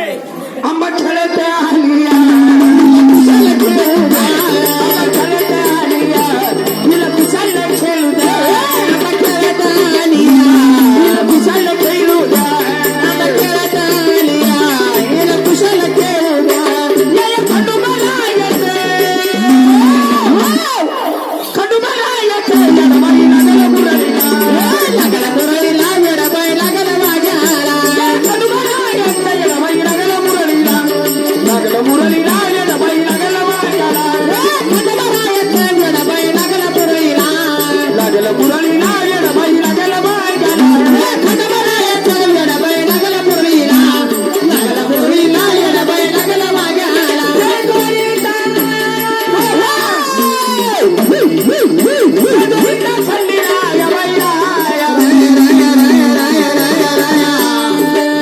आंबा खेळत आलिया तिला कुशाला खेळू द्या आंबा खेळत आलिया तिला कुशाला खेळू द्या आंबा खेळत आलिया तिला कुशाला खेळू द्या या खंडोबाला येते खंडोबाला येते यडबाई लागल मुरळीला लागल मुरळीला यडबाई लागल वाग्याला खंडोबाला येते यडबाई लागल मुरळीला लागल मुरळीला यडबाई लागल वाग्याला खंडोबाला येते यडबाई लागल मुरळीला लागल मुरळीला यडबाई लागल वाग्याला खंडोबाला येते यडबाई लागल मुरळीला लागल मुरळीला यडबाई लागल वाग्याला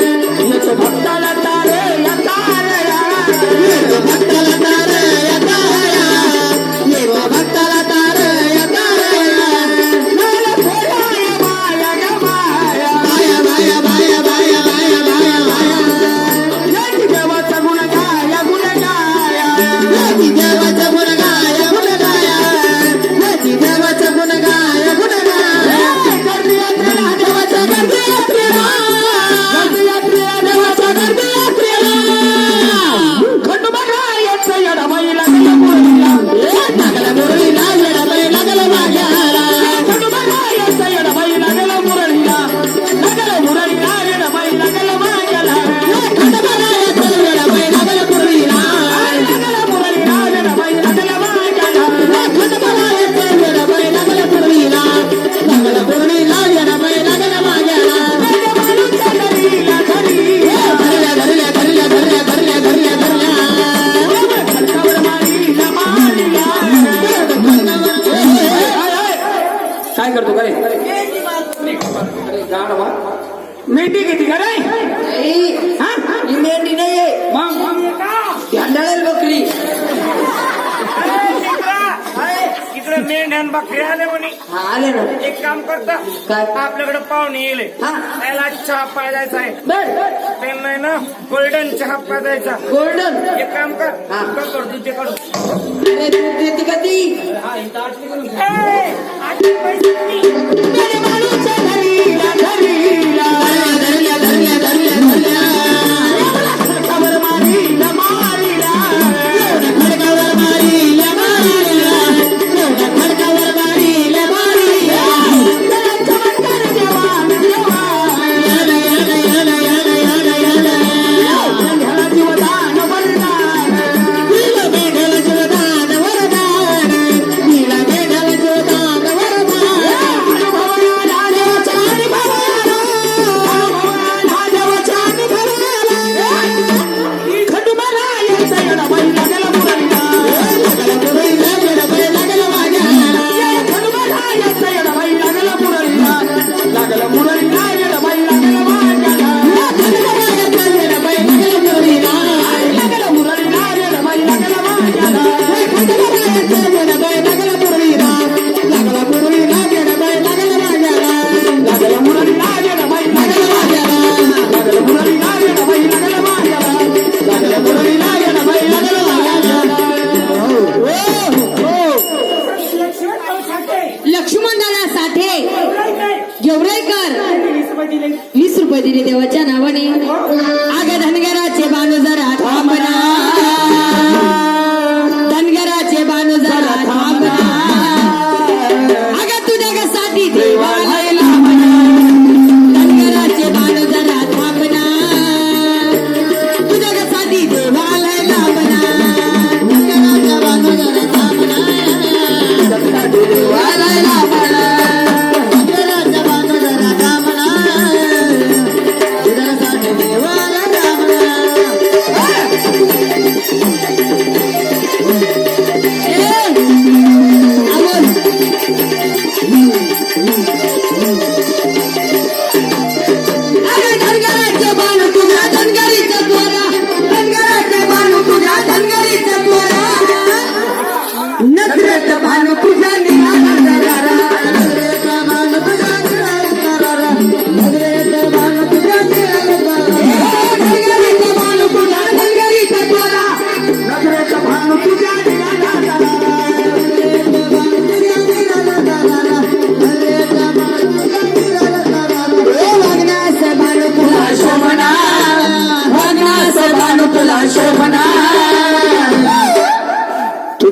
भक्ताला तारे या तारया भक्ताला तारे या तारया भक्ताला तारे या तारया मला फोडाय माया ग माया माया माया माया माया माया माया माया याची देवाचा गुण गाया याची देवाचा गुण गाया याची देवाचा गुण गाया गर्दी यात्रेला देवाचा गर्दी यात्रेला गर्दी यात्रेला देवाचा गर्दी यात्रेला खंडोबाला येते यडबाई लागल मुरळीला लागल मुरळीला यडबाई लागल वाग्याला खंडोबाला येते यडबाई लागल मुरळीला लागल मुरळीला यडबाई लागल वाग्याला खंडोबाला येते यडबाई लागल मुरळीला लागल मुरळीला यडबाई लागल वाग्याला खंडोबाला येते यडबाई लागल मुरळीला लागल मुरळीला यडबाई लागल वाग्याला माणूच्या घरीला घरी घरल्या घरल्या घरल्या घरल्या घरल्या घरल्या घरल्या खडकावर मारीला मारिला काय करतो काय मेंढी किती का रे ही मेंढी नाहीये अंडाळेल बकरी इकडे मेंढ्यान बकरी आले म्हणे आले ना एक काम करता काय आपल्याकडे पाहुणे येले हा त्याला चहा पाजायचा आहे बर त्यांना आहे ना गोल्डन चहा पाजायचा गोल्डन एक काम कर हा. कर तू ते कर अरे तू देते का ती मेरे माणूच्या घरीला घरीला घरल्या घरल्या घरल्या घरल्या खडकावर मारीला मारिला खडकावर मारीला मारिला खडकावर मारीला मारिला चमत्कार देवा देवा याला याला याला याला याला याला मेघाला जीवदान वरदान नीला मेघाला जीवदान वरदान नीला मेघाला जीवदान वरदान अनुभव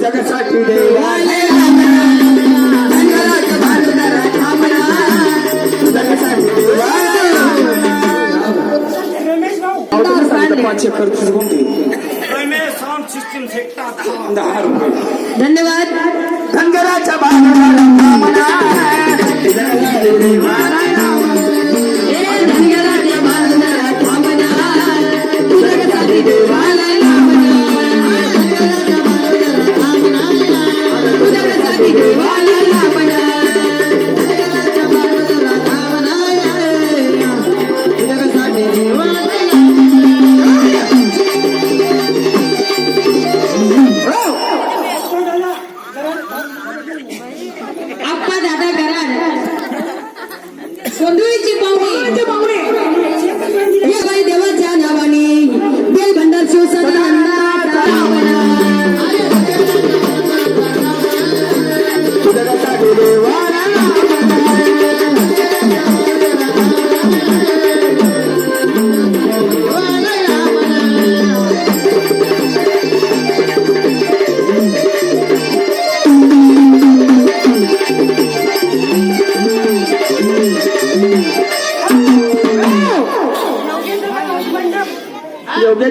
तुझ्यासाठी देवाला धनगराच्या भांडणारा थांबला तुझ्यासाठी देवाला रमेश भाऊ सांगितलं 5 एकर तुझं कोणती रमेश साऊंड सिस्टीम फेकता 10 रुपये धन्यवाद धनगराच्या भांडणारा थांबला तुझ्यासाठी देवाला धनगराच्या बांधणारा थांबला तुझ्यासाठी देवाला तुझ्यासाठी देवाला आप्पा दादा कराड गोंधळीची पाहुणे हे बाई देवाच्या नावाने बेल भंडार शिवसंतांना तुझ्यासाठी देवाला योग्य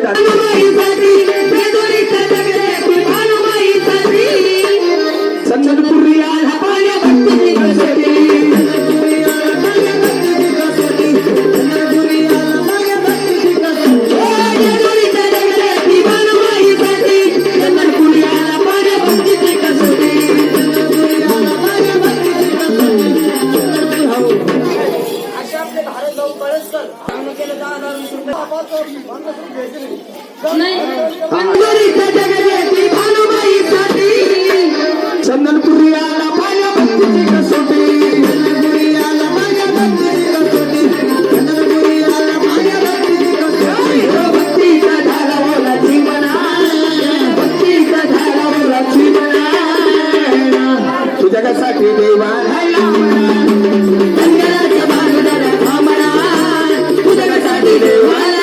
संदनपुरी आला पाण्या भक्ती कसोटी चंदनपुरी आला पाण्या भक्तीची कसोटी चंदनपुरी आला पाण्या भक्तीची कसोटी चंदनपुरी आला पाण्या भक्तीची कसोटी भक्तीचा झाला बोला जीवना भक्तीचा झाला बोला जीवना तुझ्यासाठी देवाला धनगराच्या बांधणारा थांबला तुझ्यासाठी देवाला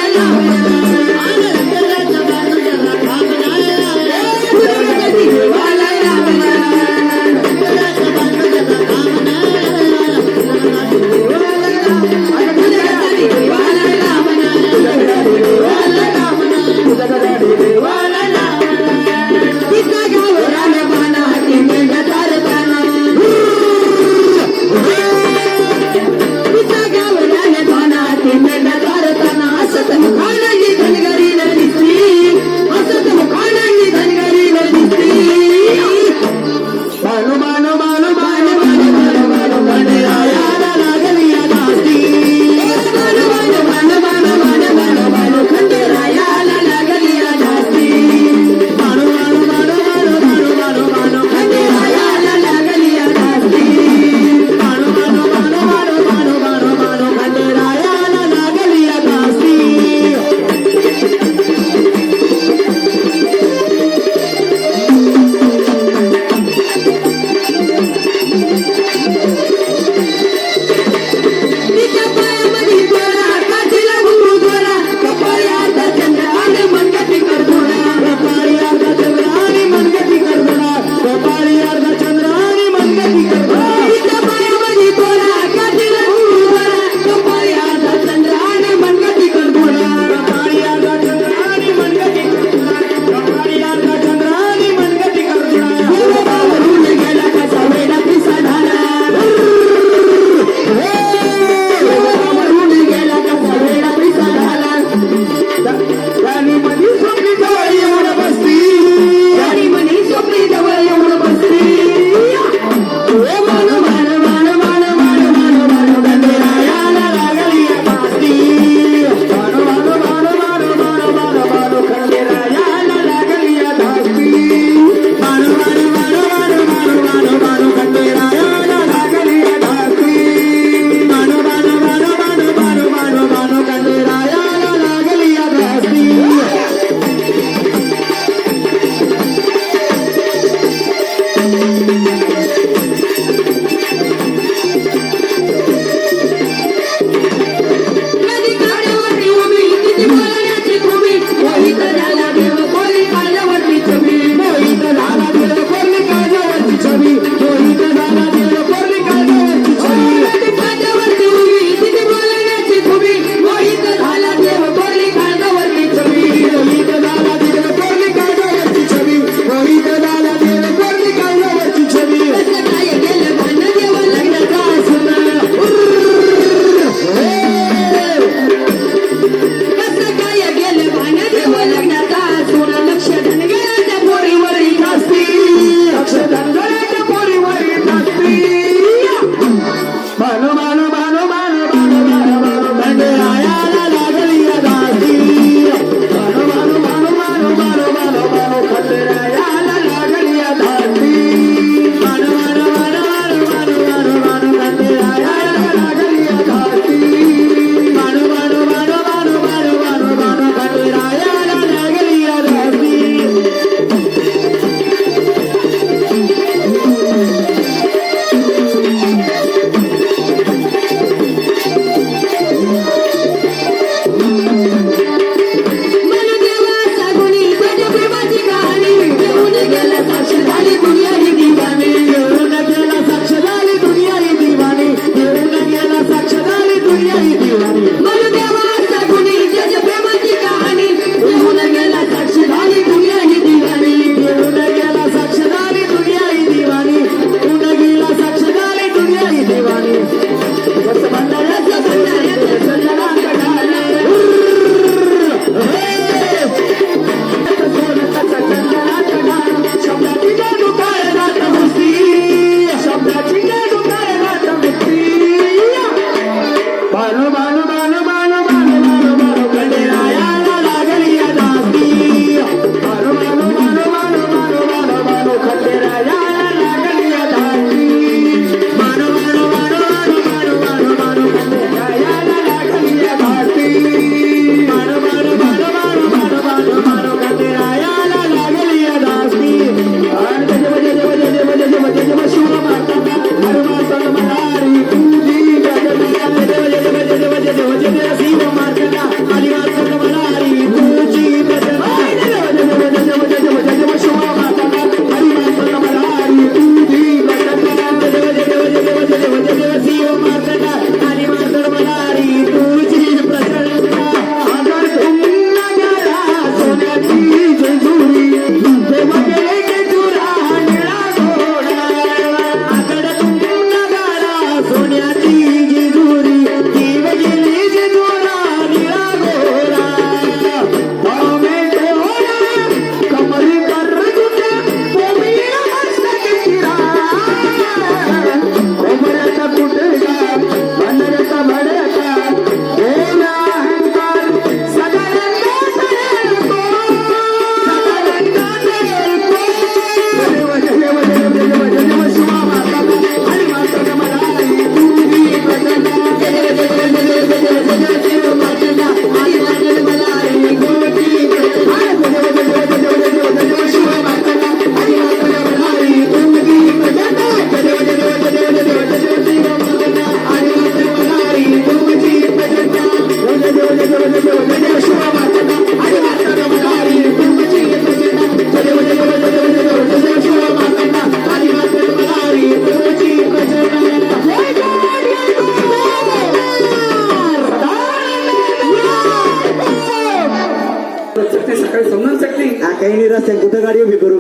सकाळी समजून शकते हा काही नाही रस्त्यात कुठं गाडी उभी करू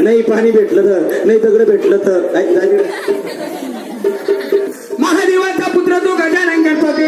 नाही पाणी भेटलं तर नाही दगड भेटलं तर काय झालं? महादेवाचा पुत्र तो गजानन गणपती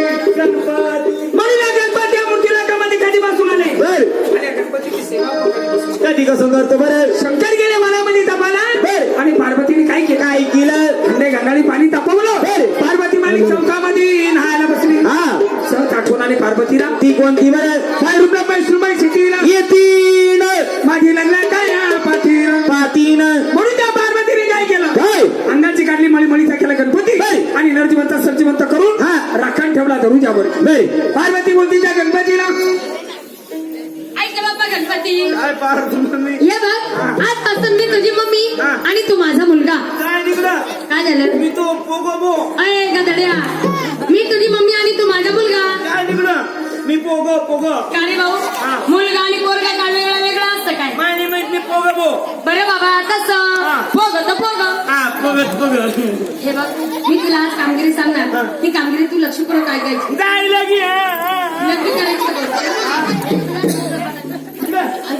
म्हणून या गणपती या मूर्तीला कमानी कधी बसून आले बर आणि या गणपतीची सेवा करतो. कधी कसं करतो बरं शंकर गेले मनामध्ये तपाला बर. आणि पार्वतीने काय केलं काय केलं खंडे गंगाने पाणी तापवलं बर. पार्वती मालिक चौकामध्ये नहायला बसली हा सहज आठवण आली पार्वतीला ती कोणती बरं काय रुपया पैसे शेतीला येतीन माझी लग्न काय पाठीला पातीन म्हणून त्या पार्वतीने काय केलं काय अंगाची काढली मळीचा केला गणपती बर. आणि नरजिवंत सज्जिवंत करून हा. राखण ठेवला दरुजावर बर पार्वती बोलती त्या गणपतीला ऐक बाप्पा गणपती काय पाहतो ये बघ आजपासून मी तुझी मम्मी हा. आणि तू माझा मुलगा काय निघला काय झालं मी तो पोगो बो अय गधड्या मी तुझी मम्मी आणि तू माझा मुलगा काय निघलं मी पोगो पोगो का रे भाऊ हा. मुलगा आणि पोरगा काय वेगळा वेगळा असतं काय माहिती माहित मी पोगो बो बरं बाबा तसं हा. पोग तर पोग हा पोगत पोगत हे बघ मी तुला आज कामगिरी सांगणार ही कामगिरी तू लक्षपूर्वक ऐकायची जाय लगी लग्न करायचं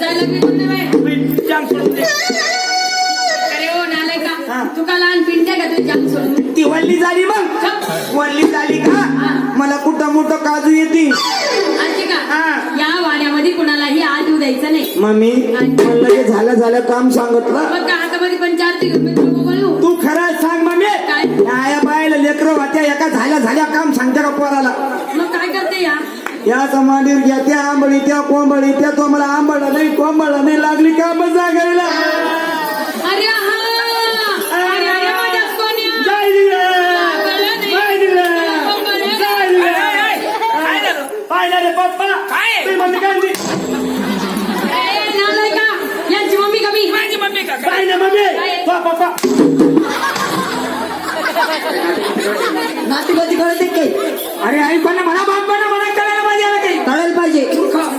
जायला मी कोणते बाई जाम सोडून दे अरे हो नालाय का तू का लहान पिंट्या का तू जाम सोडून ती वल्ली झाली मग वल्ली झाली का मला कुठं मोठं काजू येते आजी का हा. या वाड्यामध्ये कुणालाही आज येऊ द्यायचं नाही मम्मी म्हणलं की झालं काम सांगितलं मग का हातामध्ये पण 4 ते बोलू तू खरं सांग मग काय या बायला लेकरं होत्या एका झाल्या काम सांगते का पोराला मग काय करते या समाधीवर घ्या त्या आंबळी त्या कोंबळी त्या तो मला आंबळ नाही कोंबळ नाही लागली का मग जागायला अरे हा अरे अरे माझ्या सोन्या जाय पाहिलं रे पप्पा काय तुम्ही मम्मी काय म्हणते? ए, नालाय का यांची मम्मी कमी माझी मम्मी का काय ना मम्मी पप्पा नातीबाजी कळते काही अरे आई पण म्हणा बाप पण म्हणा करायला पाहिजे याला काही कळायला पाहिजे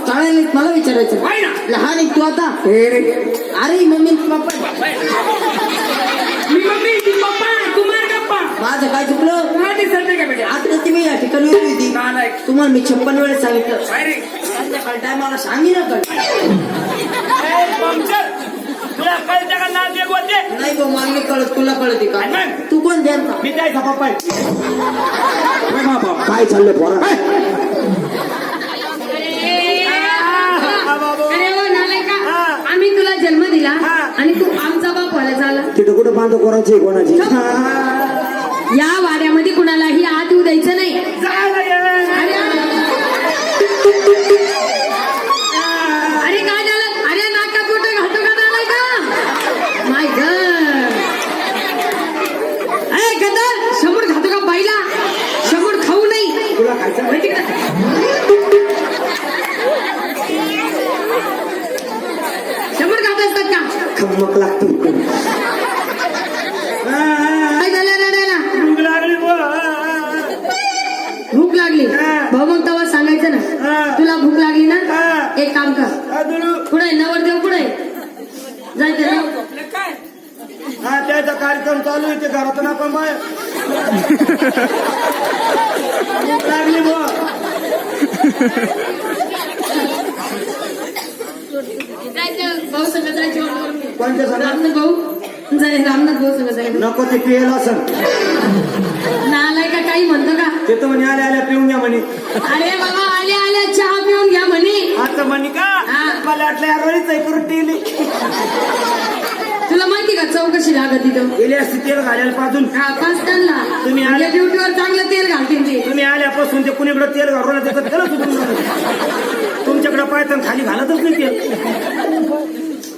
कळायला मला विचारायचं आहे ना लहान आहे तू आता हे रे अरे मम्मी पप्पा मी मम्मी ती पप्पा तू मार गप्पा माझं काय चुकलं तुला दिसत का बेटे आता तुम्ही या ठिकाणी उभी होती नालायक. तुम्हाला मी 56 वेळेस सांगितलं काय रे संध्याकाळ टायमाला सांगी ना कळ पंक्चर तुला कळतं का ना ते गोते नाही गो मला नाही कळत तुला कळते का आणि मग? तू कोण द्यायचा मी द्यायचा पप्पा काय चाललंय पोरा अरे हो नालाय का आम्ही तुला जन्म दिला आणि तू आमचा बाप व्हायला झाला तिथं कुठं बांध कोणाची कोणाची या वाड्यामध्ये कुणालाही आत येऊ द्यायचं नाही अरे अरे काय झालं अरे नाकात कुठे घालतो का नालाय का माय गॉड अरे गदर समोर खातो का बाईला समोर खाऊ नाही तुला खायचं माहिती का समोर खात असतात का खमक लागतो काय झालं रडायला भूक लागली भूक लागली भाऊ मग तेव्हा सांगायचं ना तुला भूक लागली ना एक काम कर पुढे नवरदेव पुढे जायचं हा त्याचा कार्यक्रम चालू आहे ते घरातून आपण बाहेर भूक लागली बुवा जायचं भाऊ संग जायचं कोणत्या सणात? रामनाथ भाऊ जाय रामनाथ भाऊ संग जायचं नको ते पियला असं नालाय का काही म्हणतो का ते तर म्हणे आल्या आल्या पिऊन घ्या म्हणे अरे बाबा आल्या आल्या चहा पिऊन घ्या म्हणे आता म्हणे का हा. मला वाटलं या रोळीच आहे करून टेली तुला माहिती का चौकशी लागत तिथं गेली असती तेल घालायला पाजून हा पाच त्यांना तुम्ही आले. ड्युटीवर चांगलं तेल घालतील ते तुम्ही आल्यापासून ते कुणीकडे तेल घालून त्याचं तेलच उतरून तुमच्याकडे पायथन खाली घालतच नाही तेल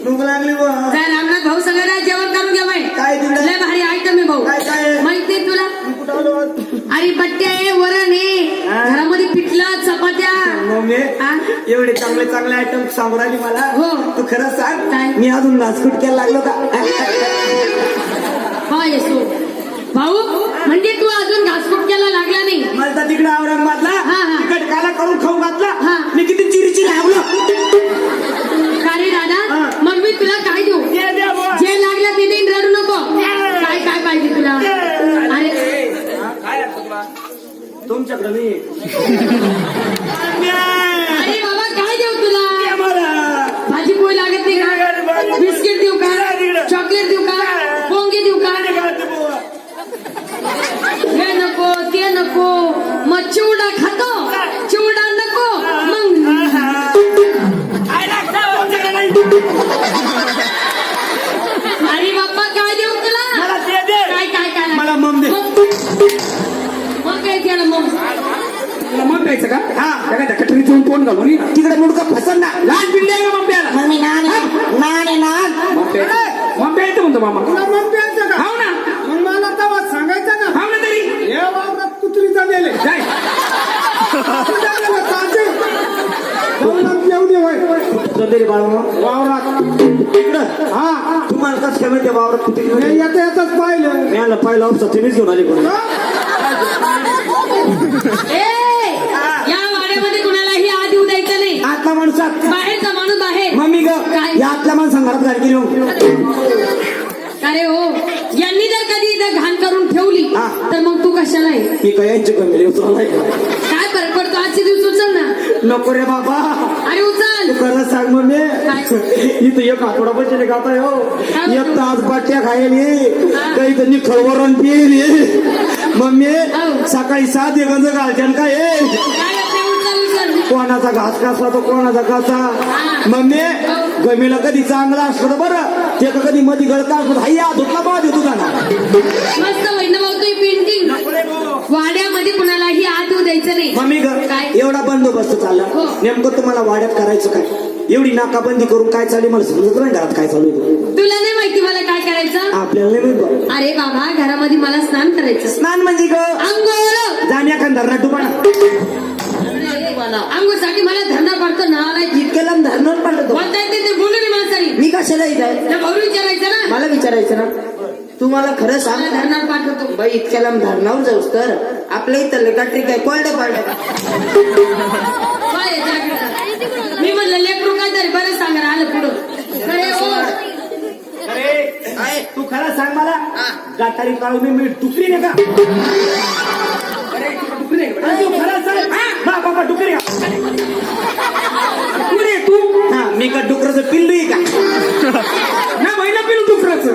भूक लागली बुवा काय रामनाथ भाऊ सगळ्यांना जेवण करून घ्या बाई काय दिलं? लय भारी आयटम आहे भाऊ काय काय? माहित नाही तुला कुठं आलो आज? अरे बट्ट्या आहे वरण आहे हा. घरामध्ये पिठलं चपात्या मम्मी हा? एवढे चांगले चांगले आयटम सांगू राहिली मला हो. तू खरं सांग काय? मी अजून नाचकुट केला लागलो का हा येसो भाऊ म्हणजे तू अजून घासपुटक्याला लागला नाही मला तर तिकडे औरंगाबादला हा, हा. तिकट काला करून खाऊ घातला हा. मी किती चिरीची लागलो का रे दादा हा. मग मी तुला काय देऊ ये द्या बुवा. जे लागलं ते देईन रडू नको काय काय पाहिजे तुला अरे तुमच्याकडे मी अरे बाबा काय देऊ तुला मला तोंड घालून ये. तिकडे मुडकं फसन ना. लहान पिल्ले आहे का मम्प्याला? मग मी नान आहे नान. मम्प्या येतं म्हणतो मामा. तुला मग द्यायचं का हाव ना. मग मला तेव्हा सांगायचं ना हाव ना तरी. हे वावरात कुत्रीचा नेले जाय. येऊ दे होय चंदेरी बाळा वावरात इकडं. हा तुम्हाला कसं काय माहिती वावरात कुठे हे येताच पाहिलं मी आलं पाहिलं ऑफिस तुम्हीच घेऊन आले कोणी. ए या वाड्यामध्ये कुणालाही आत येऊ द्यायचं नाही. आतला माणसात बाहेरचा माणूस बाहेर. मम्मी ग काय? या आतल्या माणसांना घरात गाडी गेली. अरे हो यांनी जर कधी इथं घाण करून ठेवली हा. तर मग तू कशाला आहे? मी काय यांची कमी उचललाय. काय फरक पडतो? आजचे दिवस उचल ना. नको रे बाबा. अरे उचल. खरंच सांग मम्मी इथं एक आठवडा बसले गाताय हो. एक तास बाट्या खायली काही त्यांनी खळवरण पिली मम्मी. हो. सकाळी 7 गंज घालच्यान काय काय आपले उचल उचल. कोणाचा घास कासला तो कोणाचा कासा. मम्मी गमीला कधी चांगला असलं तर बरं ते कधी मधी गळता असलं हाय धुतला बा देतो का ना. मस्त वैन बघतोय पेंटिंग. वाड्यामध्ये कुणालाही आत येऊ द्यायचं नाही. मम्मी ग काय? एवढा बंदोबस्त चालला हो. नेमकं तुम्हाला वाड्यात करायचं काय? एवढी नाकाबंदी करून काय चालली मला समजत नाही घरात काय चालू आहे. तुला नाही माहिती मला काय करायचं? आपल्याला नाही माहित. अरे बाबा घरामध्ये मला स्नान करायचं. स्नान म्हणजे ग अंघोळ. जाण्या का धरणा डुबाना अंघोळसाठी मला धरणा पडतो ना. इतक्याला धरणं पडतो. बोलता येते ते बोलू नये माणसाने. मी कशाला इथं आहे? त्या भाऊ विचारायचं ना. मला विचारायचं ना. तुम्हाला खरं सांग मला धरणार पाठवतो. बाई इतक्याला धरणावर जाऊस तर आपल्या इथं गटरी काय कोरडे पाडलं काय आहे त्याकडं? मी म्हणलं लेकरू काय तरी बरं सांगा आलं पुढं. अरे हो अरे तू खरं सांग मला गाठारी काळू मी डुकरी नाही का? डुकरी नाही का? तू खरं सांग. हा बाबा डुकरी का? पुढे तू हा मी का डुकराचं पिल्लू आहे का? ना महिना पिलू डुकराचं.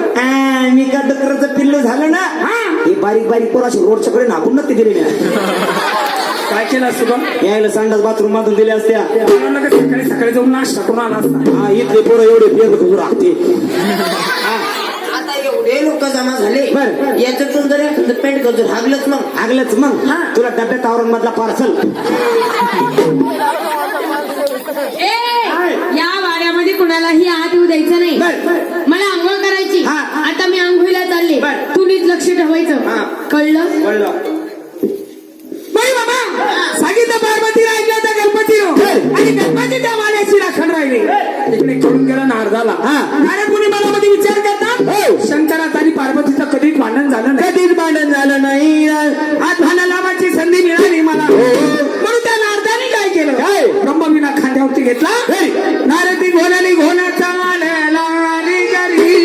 मी का डुकराचं पिल्लू झालं ना. हे बारीक बारीक पोराशी रोडच्या कडे नाकून नक्की दिले मी. काय केलं असतं बा? यायला संडास बाथरूम मधून दिल्या असत्या. मुलांना काय सकाळी सकाळी जाऊन नाश्ता करून आला असता. हा इथले पोरं एवढे पेर राहते. आता एवढे लोक जमा झाले बर. याच्यातून जर एखादं पेंट गजूर हागलंच मग आगलंच मग तुला डब्यात आवरण मधला पार्सल. ए या वाड्यामध्ये कुणालाही आत येऊ द्यायचं नाही. बर. मला आंघोळ करायची. हा. आता मी आंघोळीला चालले. बर. तू नीट लक्ष ठेवायचं. हा. कळलं? कळलं. बाई बाबा सांगितलं पार्वती राहिल्या त्या गणपतीनं आणि गणपती त्या वाड्याची राखण राहिली. इकडे करून गेला नारदाला. अरे कुणी मनामध्ये विचार करतात शंकराचा आणि पार्वतीचं कधीच भांडण झालं नाही. कधीच भांडण झालं नाही. आज भांडण लावायची संधी मिळाली मला. म्हणून त्या नारदाने काय केलं? काय? ब्रह्मविना खांद्यावरती घेतला. नारदी घोण्याने घोण्याचा आलेला आणि घरी.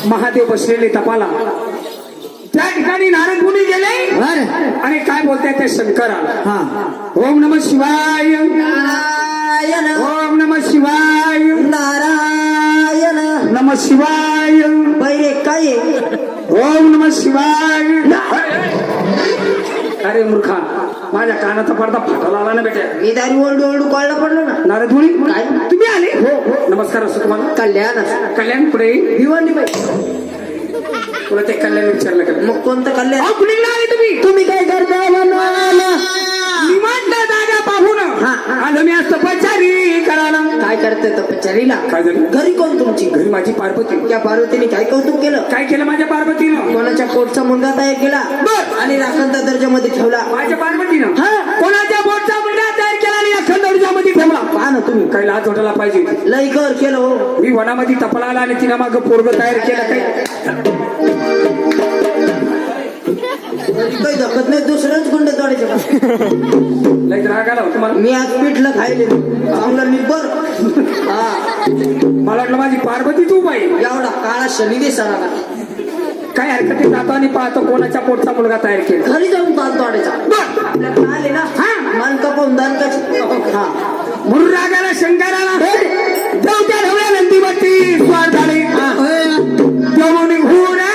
महादेव बसलेले तपाला. त्या ठिकाणी नारद मुनी गेले आणि काय बोलताय त्या शंकराला. ओम नमः शिवाय. नारायण ओम नमः शिवाय. नारायण नमः शिवाय. बैरे काय आहे? ओम नमः शिवाय. अरे मूर्खा माझ्या कानाचा पडदा फाटाला आला ना बेटा. मी दारी ओरडू ओरडू कळलं पडलं ना. नारद मुनी काय? तुम्ही आले. नमस्कार असतो तुम्हाला. कल्याण कल्याण पुढे भिवंडी बाई. तुला ते कल्याण विचारलं का? मग कोणतं कल्याण? अहो, कुणीकडे आले तुम्ही? तुम्ही काय करता निवांत जागा पाहून आलो मी आज तपचारी करायला. काय करते तपचारीला? काय झालं? घरी कोण तुमची? घरी माझी पार्वती. त्या पार्वतीने काय कौतुक केलं? काय केलं माझ्या पार्वतीनं? कोणाच्या पोटचा मुलगा तयार केला बर. आणि राखणता दर्जामध्ये ठेवला. माझ्या पार्वतीनं हा. कोणाच्या बोटचा मुलगा तयार केला आणि अखंड ऊर्जामध्ये ठेवला. पहा ना तुम्ही काही लाज वाटायला पाहिजे लई कर केलं हो मी वनामध्ये टपला आला आणि तिला मागं पोरग तयार केलं काही काही धकत नाही दुसरंच गुंड तोडायचं का लई राग आला हो तुम्हाला मी आज पिठलं खायले चांगलं निब्बर हा मला वाटलं माझी पार्वती तू बाई एवढा काळा शनी दिसणार काय हरकत आहे जातो आणि पाहतो कोणाच्या पोटचा मुलगा तयार केला घरी जाऊन ताल तोडायचा बर आपल्याकडे आले ना मान कपावून दान हा म्हणून रागाला शंकराला देवत्या ढवळ्या नंदीवरती स्वार झाले देवणी घोडा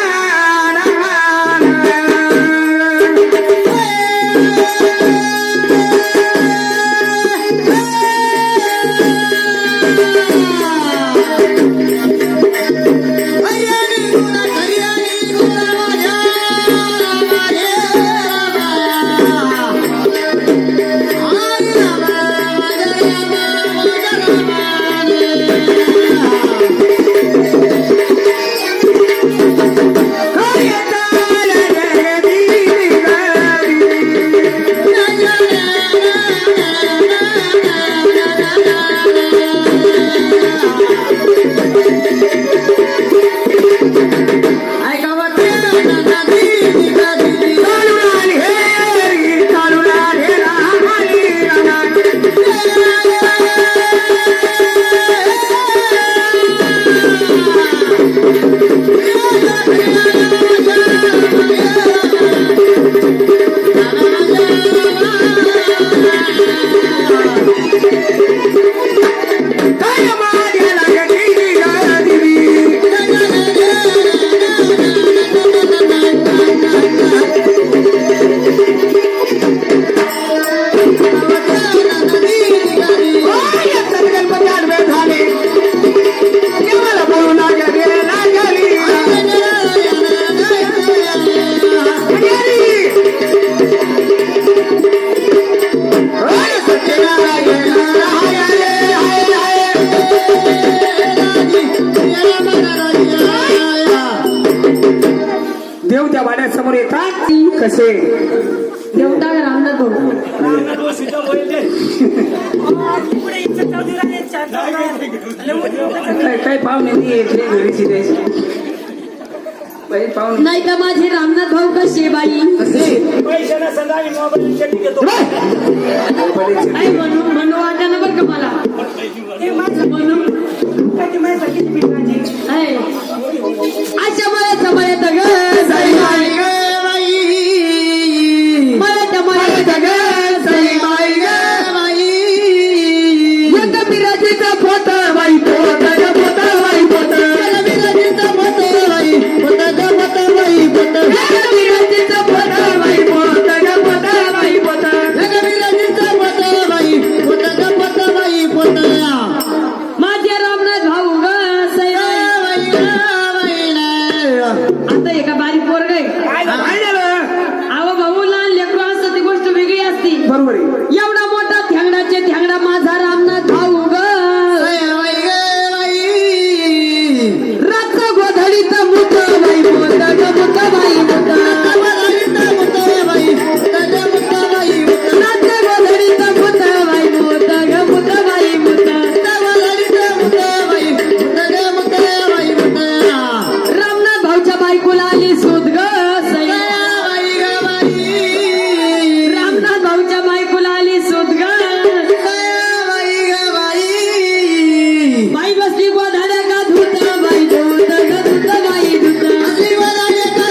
देव त्या वाड्यासमोर येतात कसे देवता रामनाथ भाऊ काय पाहुणे घरीची द्यायची पाहुणे नाही का माझे रामनाथ भाऊ कसे बाई पैशाला सदा मोबाईल घेतो काय म्हणू वाटाणं बरं का मला म्हणून आहे. अशा मळ्यात मळ्यात ग साई बाई ग बाई मळ्यात ग साई बाई ग बाई एक बिराजीचा फोट बाई फोट ग फोट बाई फोट बिराजीचा फोट बाई फोट ग फोट बाई फोट बिराजीचा फोट बाई फोट ग फोट बाई फोट बिराजीचा फोट बाई फोट ग फोट बाई फोट माझे रामनाथ भाऊ ग साई बाई ग बाई आता एका बारीक पोरग आहे अहो भाऊ लहान लेकरू असतं ती गोष्ट वेगळी असती बरोबर आहे एवढा मोठा थ्यांगडाचे थ्यांगडा माझा रामनाथ भाऊ ग रात्र गोधडीत मुठ बाई मुठ ग मुठ बाई मुठ रात्र गोधडीत मुठ बाई मुठ ग मुठ बाई मुठ रामनाथ भाऊच्या बायकोला आली सूद ग रामनाथ भाऊच्या बायकोला आली सूद ग बाई बसली गोधाड्या का धुत बाई धुत ग धुत बाई धुत बसली गोधाड्या का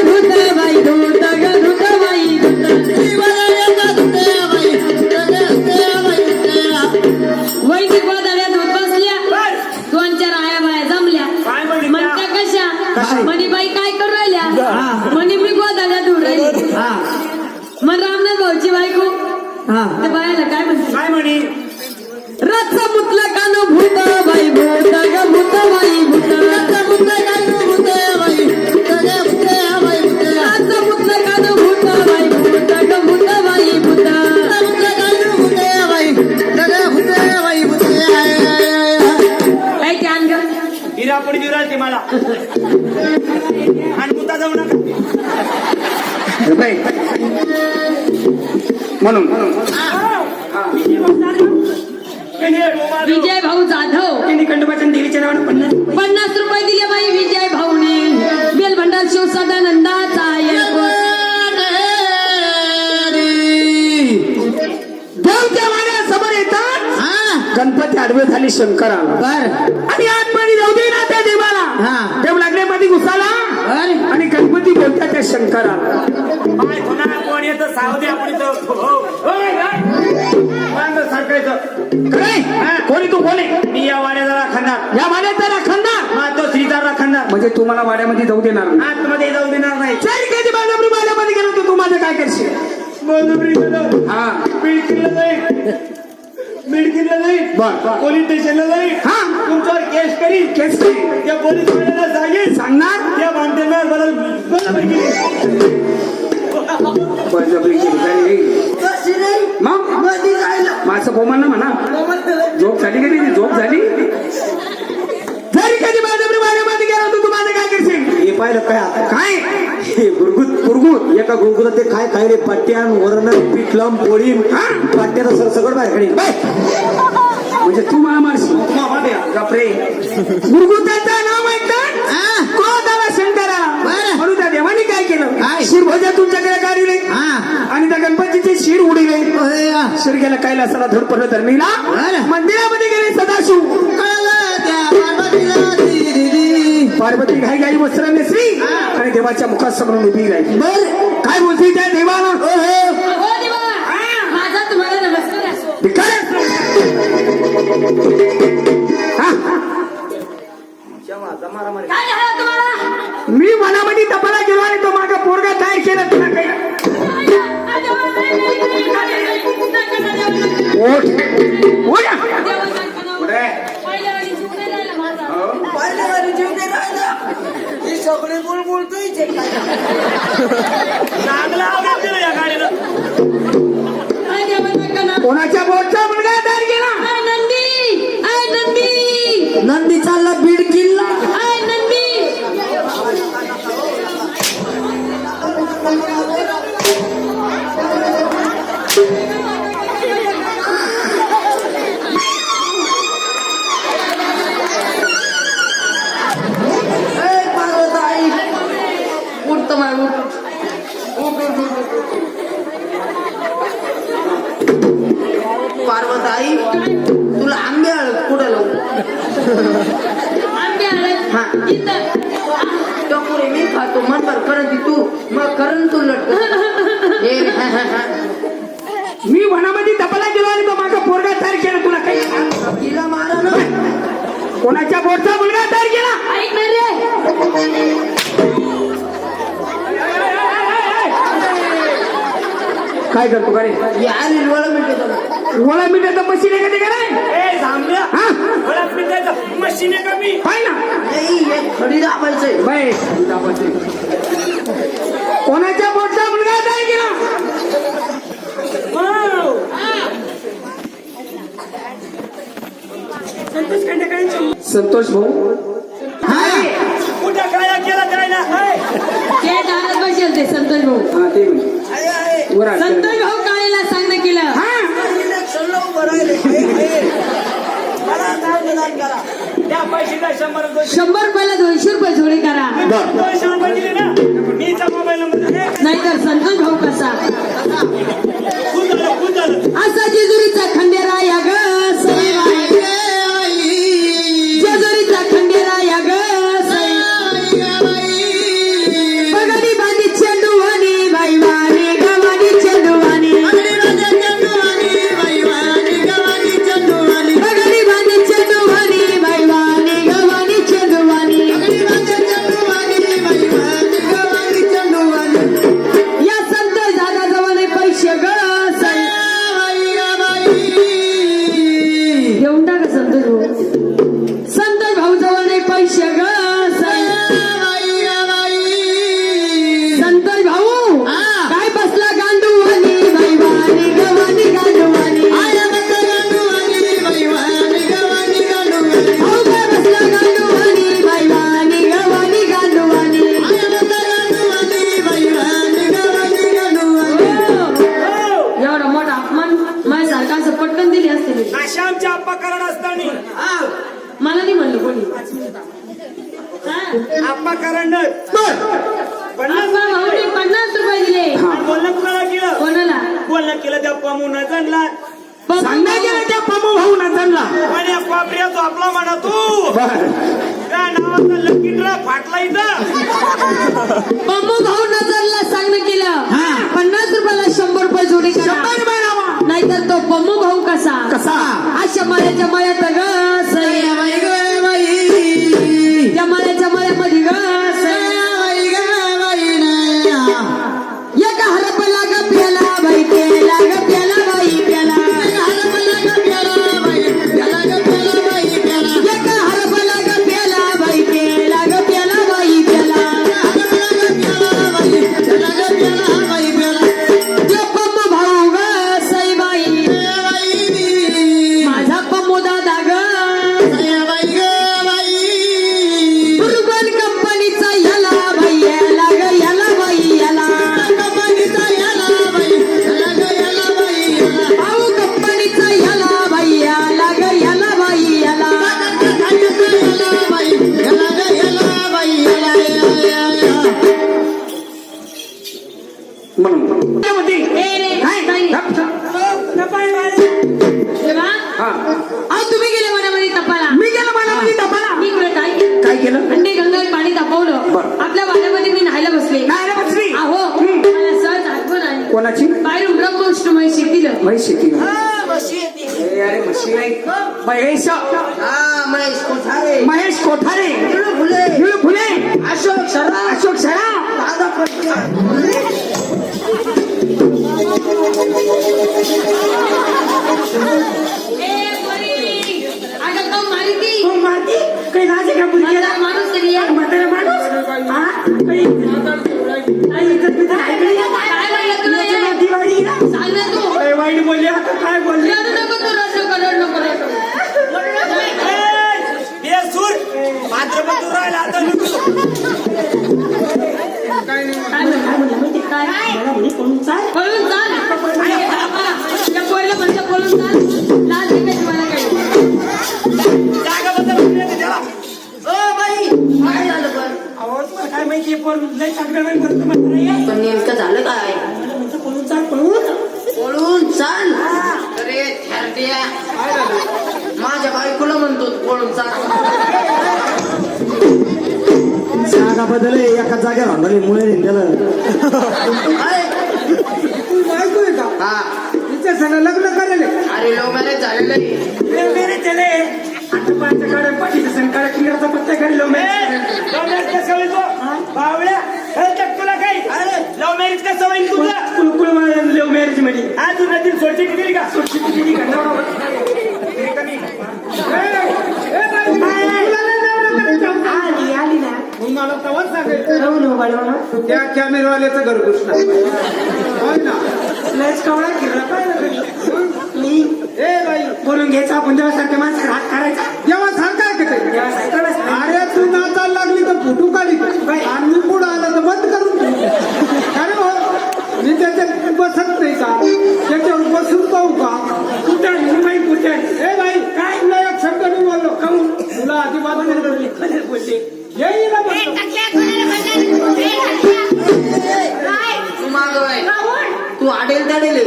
धुत बाई धुत ग धुत बाई वैदिक गोधाड्या धुत बसल्या दोन चार आया बाया जमल्या काय म्हणली? म्हणत्या कशा म्हणे बाई काय करू राहिल्या म्हणे मी गोधाड्या धुत राहिली मग रामनाथ भाऊची बायको त्या बायाला काय म्हणते काय म्हणे रथ मुतलं कान भूत बाई भूत ग भूत बाई भूत रथ मुतलं कान भूत बाई भूत ग भूत बाई भूत रथ मुतलं कान भूत बाई भूत ग भूत बाई भूत रथ मुतलं कान भूत बाई भूत ग भूत बाई भूत काय ध्यान ग हिरा पडी देऊ राहिली मला आणि मुद्दा जाऊ नका बाई म्हणून विजय भाऊ जाधव खंडोबाच्या देवीच्या नावानं 50 रुपये दिले बाई विजय भाऊने बेलभंडार शिव सदानंदाचा देवच्या वाड्यासमोर येतात गणपती आडवे झाले शंकराला बर आणि आतमध्ये जाऊ दे ना त्या देवाला हा. देव लागले मध्ये घुसाला बर आणि गणपती बोलतात त्या शंकराला कोण येतं सावधी आपण काय कोणी तू कोणी मी या वाड्याचा राखणार या वाड्याचा राखणार हा तो श्रीचा राखणार म्हणजे तुम्हाला वाड्यामध्ये जाऊ देणार नाही. आतमध्ये जाऊ देणार नाही जर कधी बाजाबरी वाड्यामध्ये गेलो तर तू माझं काय करशील हा बिडकीला जाईल बिडकीला जाईल बर पोलीस स्टेशनला जाईल हा तुमच्यावर केस करील केस करी. त्या पोलीस वाड्याला सांगेल सांगणार त्या भांडणार बरोबर बळजबरी केली काय? तशी नाही मग मध्ये जायला माझं बोमान म्हणा झोप झाली कधी ती झोप झाली जरी कधी बाजाबरी वाड्यामध्ये गेलो तर तू माझं काय करशील हे पाहिलं काय आता काय हे गुरगुत एका गुरगुरात ते काय खायले पट्ट्यान वरण पिठलम पोळी पट्ट्याचं सगळं बाहेर काढील म्हणजे तू मला मारशील बापरे गुरुगुताचं नाव ऐकतात कोणाला शंकरा म्हणून त्या देवाने काय केलं शिरभोजा तुमच्याकडे काढले आणि त्या गणपतीचे शिर उडले शिर गेला कैलासाला धड पडलं धरणीला मंदिरामध्ये गेले सदाशिव पार्वती घाई घाई वस्त्र नेसली आणि देवाच्या मुखासमोर उभी राहिली बर काय बोलती त्या देवानं माझा तुम्हाला नमस्कार असो काय काय झालं तुम्हाला मी मनामध्ये तबला गेलो आणि तो माझा पोरगा तयार केला तुला काही ओठ ओढा पहिल्या वारी जीव नाही राहिला ही सगळे बोलतोय चांगला आवाज दिला या गाडीला कोणाच्या बोटचा मुलगा तयार केला नंदी चालला बीड किल्ला पार्वताई उठतो माय पार्वताई तुला आंबे कुठं लावू हा टोकुरे मी खातो म्हणतात करंती तू मग करण तू लटक मी वनामध्ये तबला गेलो आणि तो माझा पोरगा तयार केला तुला काही तिला मारा ना कोणाच्या बोटचा मुलगा तयार केला ऐक ना रे काय करतो का रे यार हिरवळ मिळते गोळा मिठाचा मशीन आहे का ते का नाही ए थांबल्या हा बरं मिनिटाचं मशीन आहे का मी पाय ना नाही एक खडी दाबायचंय बाय कोणाच्या बोटचा मुलगा तयार केला संतोष खंडेकरांची संतोष भाऊ कुठं काय केला काय ना ते दारात बसेल ते संतोष भाऊ हा ते वर आण. संतोष भाऊ काळेला सांगणं केलं इलेक्शनला उभं राहिले मला काय निदान करा त्या पैसे काय 100 100 रुपयाला 200 रुपये जोडी करा 200 रुपये दिले ना मीचा मोबाईल नंबर नाहीतर संतोष भाऊ कसा खूप झालं असा जेजुरीचा खंडेरा या ग जेजुरीचा खंडेरा या ग बगडी बांधी चेंडूवानी बाई वाणी गवानी चेंडूवानी बगडी बांधी चेंडूवानी बाई वाणी गवानी चेंडूवानी या संतोष दादाजवळ पैसे ग घेऊन टाका संतोष भाऊ संतोष भाऊ जवळ नाही पैसे ग संतोष भाऊ काय बसला गांडूवानी बाई वाणी गवानी गांडूवानी भाऊ काय बसला गांडूवानी बाई वाणी गवानी गांडूवानी एवढा आप्पा करंडक पन्नास आप्पा भाऊने 50 रुपये दिले. बोलणं कुणाला केलं कोणाला? बोलणं केलं त्या पमून जाणला सांगण्या गेला त्या पमू भाऊ नाचणला आणि पापड्या तो आपला म्हणा तू काय नावाचा लकी ड्रॉ फाटला इथं पम्मू भाऊ नजरला सांगणं केलं 50 रुपयाला 100 रुपये जोडी करा. 100 रुपये लावा. नाहीतर तो पम्मू भाऊ कसा कसा? अशा माळ्याच्या माळ्यात ग सैयाबाई ग बाई, त्या माळ्याच्या माळ्यामध्ये ग सैयाबाई ग बाई ना. एका हरपला ग प्याला बाई प्याला ग प्याला बाई प्याला, एका हरपला ग प्याला बाई प्याला ग प्याला बाई प्याला, एका हरपला ग प्याला बाई प्याला ग प्याला बाई प्याला, एका हरपला ग प्याला बाई प्याला ग प्याला बाई प्याला. ते पम्मू भाऊ ग सईबाई माझा पम्मू दादा ग सईबाई ग बाई, बुरबन कंपनीचा याला बाई याला ग याला बाई याला, कंपनीचा याला बाई याला ग याला बाई याला, भाऊ कंपनीचा याला बाई याला ग याला बाई याला, याला बाई याला ग याला बाई याला म्हणून त्यामध्ये तुम्ही गेले मनामध्ये तपाला, मी गेलो मनामध्ये तपाला. मी कुठे काय काय केलं? अंडे गंगात पाणी तापवलं, बरं. आपल्या वाड्यामध्ये मी न्हायला बसले. नाही रे बसली. अहो मला सहज आठवण आली, कोणाची? बाहेरून ब्रह्मविष्णू म्हैस शेतीलं. म्हैस शेती अरे म्हशी नाही महेश महेश कोठारे निळू फुले अशोक शरा अगं तो मारिती माती काही राजे का मुलगी म्हातारा माणूस तरी आहे. म्हातारा माणूस हा काही काही इज्जत बिज्जत आहे का नाही? काय म्हणलं तुला याच्या हे? नाती वाडी ना? सांग ना तू. अरे वाईट बोलले आता काय बोलले रडू नको तू, रडू नको, रडू नको, रडू नको. बेसूर भाद्रपद राहिला आता काय म्हणलं माहिती काय? पळून चाल. आणि बाबा, त्या पोरीला म्हणलं पळून चाल. लाज देते मला काही. जागा बदल त्याला काय झालं पण? अहो तुम्हाला काय माहिती पण लय चांगलं नाही म्हणतो म्हणतो पण नेमकं झालं काय? पळून चाल पळून पळून चाल. अरे थेरड्या, माझ्या बायकोला म्हणतो पळून चाल. जागा बदलले एका जागेवर हंडले मुळे गेलं तू बायको आहे का? हा, तिच्या संग लग्न करेल अरे लव्ह मॅरेज झालेलं आहे. मेरे चले आता पाच काढे पाठीचा संकाळ किल्ल्याचा पत्ता काढलो बावळ्या तुला काय लव्ह मॅरेज कसं होईल तुझं कुलकुल लव्ह मॅरेज मध्ये आज नदीत सोडची दिली का किती आली ना मला तेव्हाच सांगायचं त्या कॅमेरावाल्याचं घर घुसणार होय ना लयच कवळा फिरला पाहिजे ए बाई बोलून घ्यायचा आपण जेव्हा सारख्या माणसाला हात करायचा जेव्हा सारखा अरे तू नाचायला लागली तर फोटो काढी आणि मी पुढं आला तर बंद करून अरे हो मी त्याच्यात बसत नाही का त्याच्यावर बसून पाहू का कुठे मुंबई कुठे ए बाई काय तुला एक शब्द मी बोललो काहून तुला अजिबात बोलते येईल तू मागवाय, तू आडेल तडेल.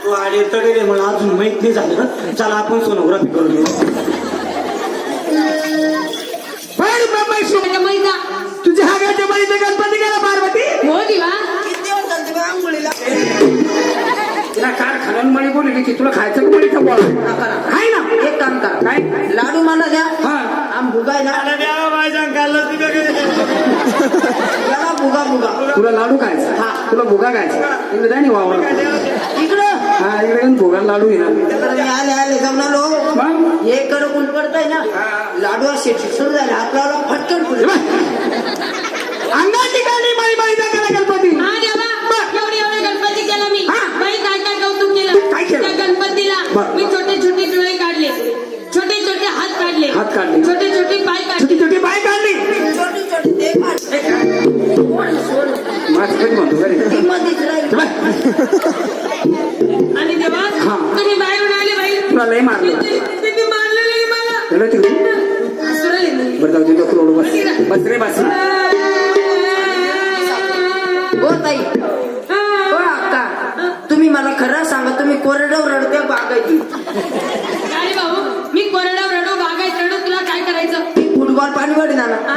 तू आले तडे मला अजून माहित नाही झालं चला आपण सोनोग्राफी करून घेऊ तुझ्या हागाच्या बळीचे गणपती गेला पार्वती हो दिवा. तिला कार खाणून मळी बोलली की तुला खायचं का मळीचा बोल आहे ना एक काम करा, काय लाडू मला द्या. हा आम भुगायला याला भुगा भुगा. तुला लाडू खायचा हा तुला भुगा खायचा इकडे जाय ना वावर इकडं हा इकडे भुगा लाडू आहे ना मी आले आले जाऊन आलो. मग हे कडक ऊन पडतंय ना, लाडू असे सुरू झाले, हात लावला फटकन पुढे. अंगाची काढली माळी माळी दाखला गणपती एवढे गणपती केला मी. हा. बाई काय काय कौतुक केलं काय केलं? त्या गणपतीला. बरं. मी छोटे छोटे डोळे काढले, छोटे छोटे हात काढले, हात काढले. छोटे छोटे पाय छोटी काढले, छोटी बाय काढली छोटे छोटे ते काढले. माझं कधी म्हणतो घरी ती मध्येच राहिली. आणि तेव्हा हा. तुम्ही बाहेरून आले बाई, तुला लय मारलं किती मारलेलं मला. चला तिकडे सुरेल मी. बरं जाऊ दे डोकं ओढू बस बस रे बस हो ताई हो अक्का तुम्ही मला खरं सांगा तुम्ही कोरड्यावर रडते बागायची अरे भाऊ मी कोरड्यावर रडू बागायत रडू तुला काय करायचं फुटबॉल पाणीवाडी ना हा?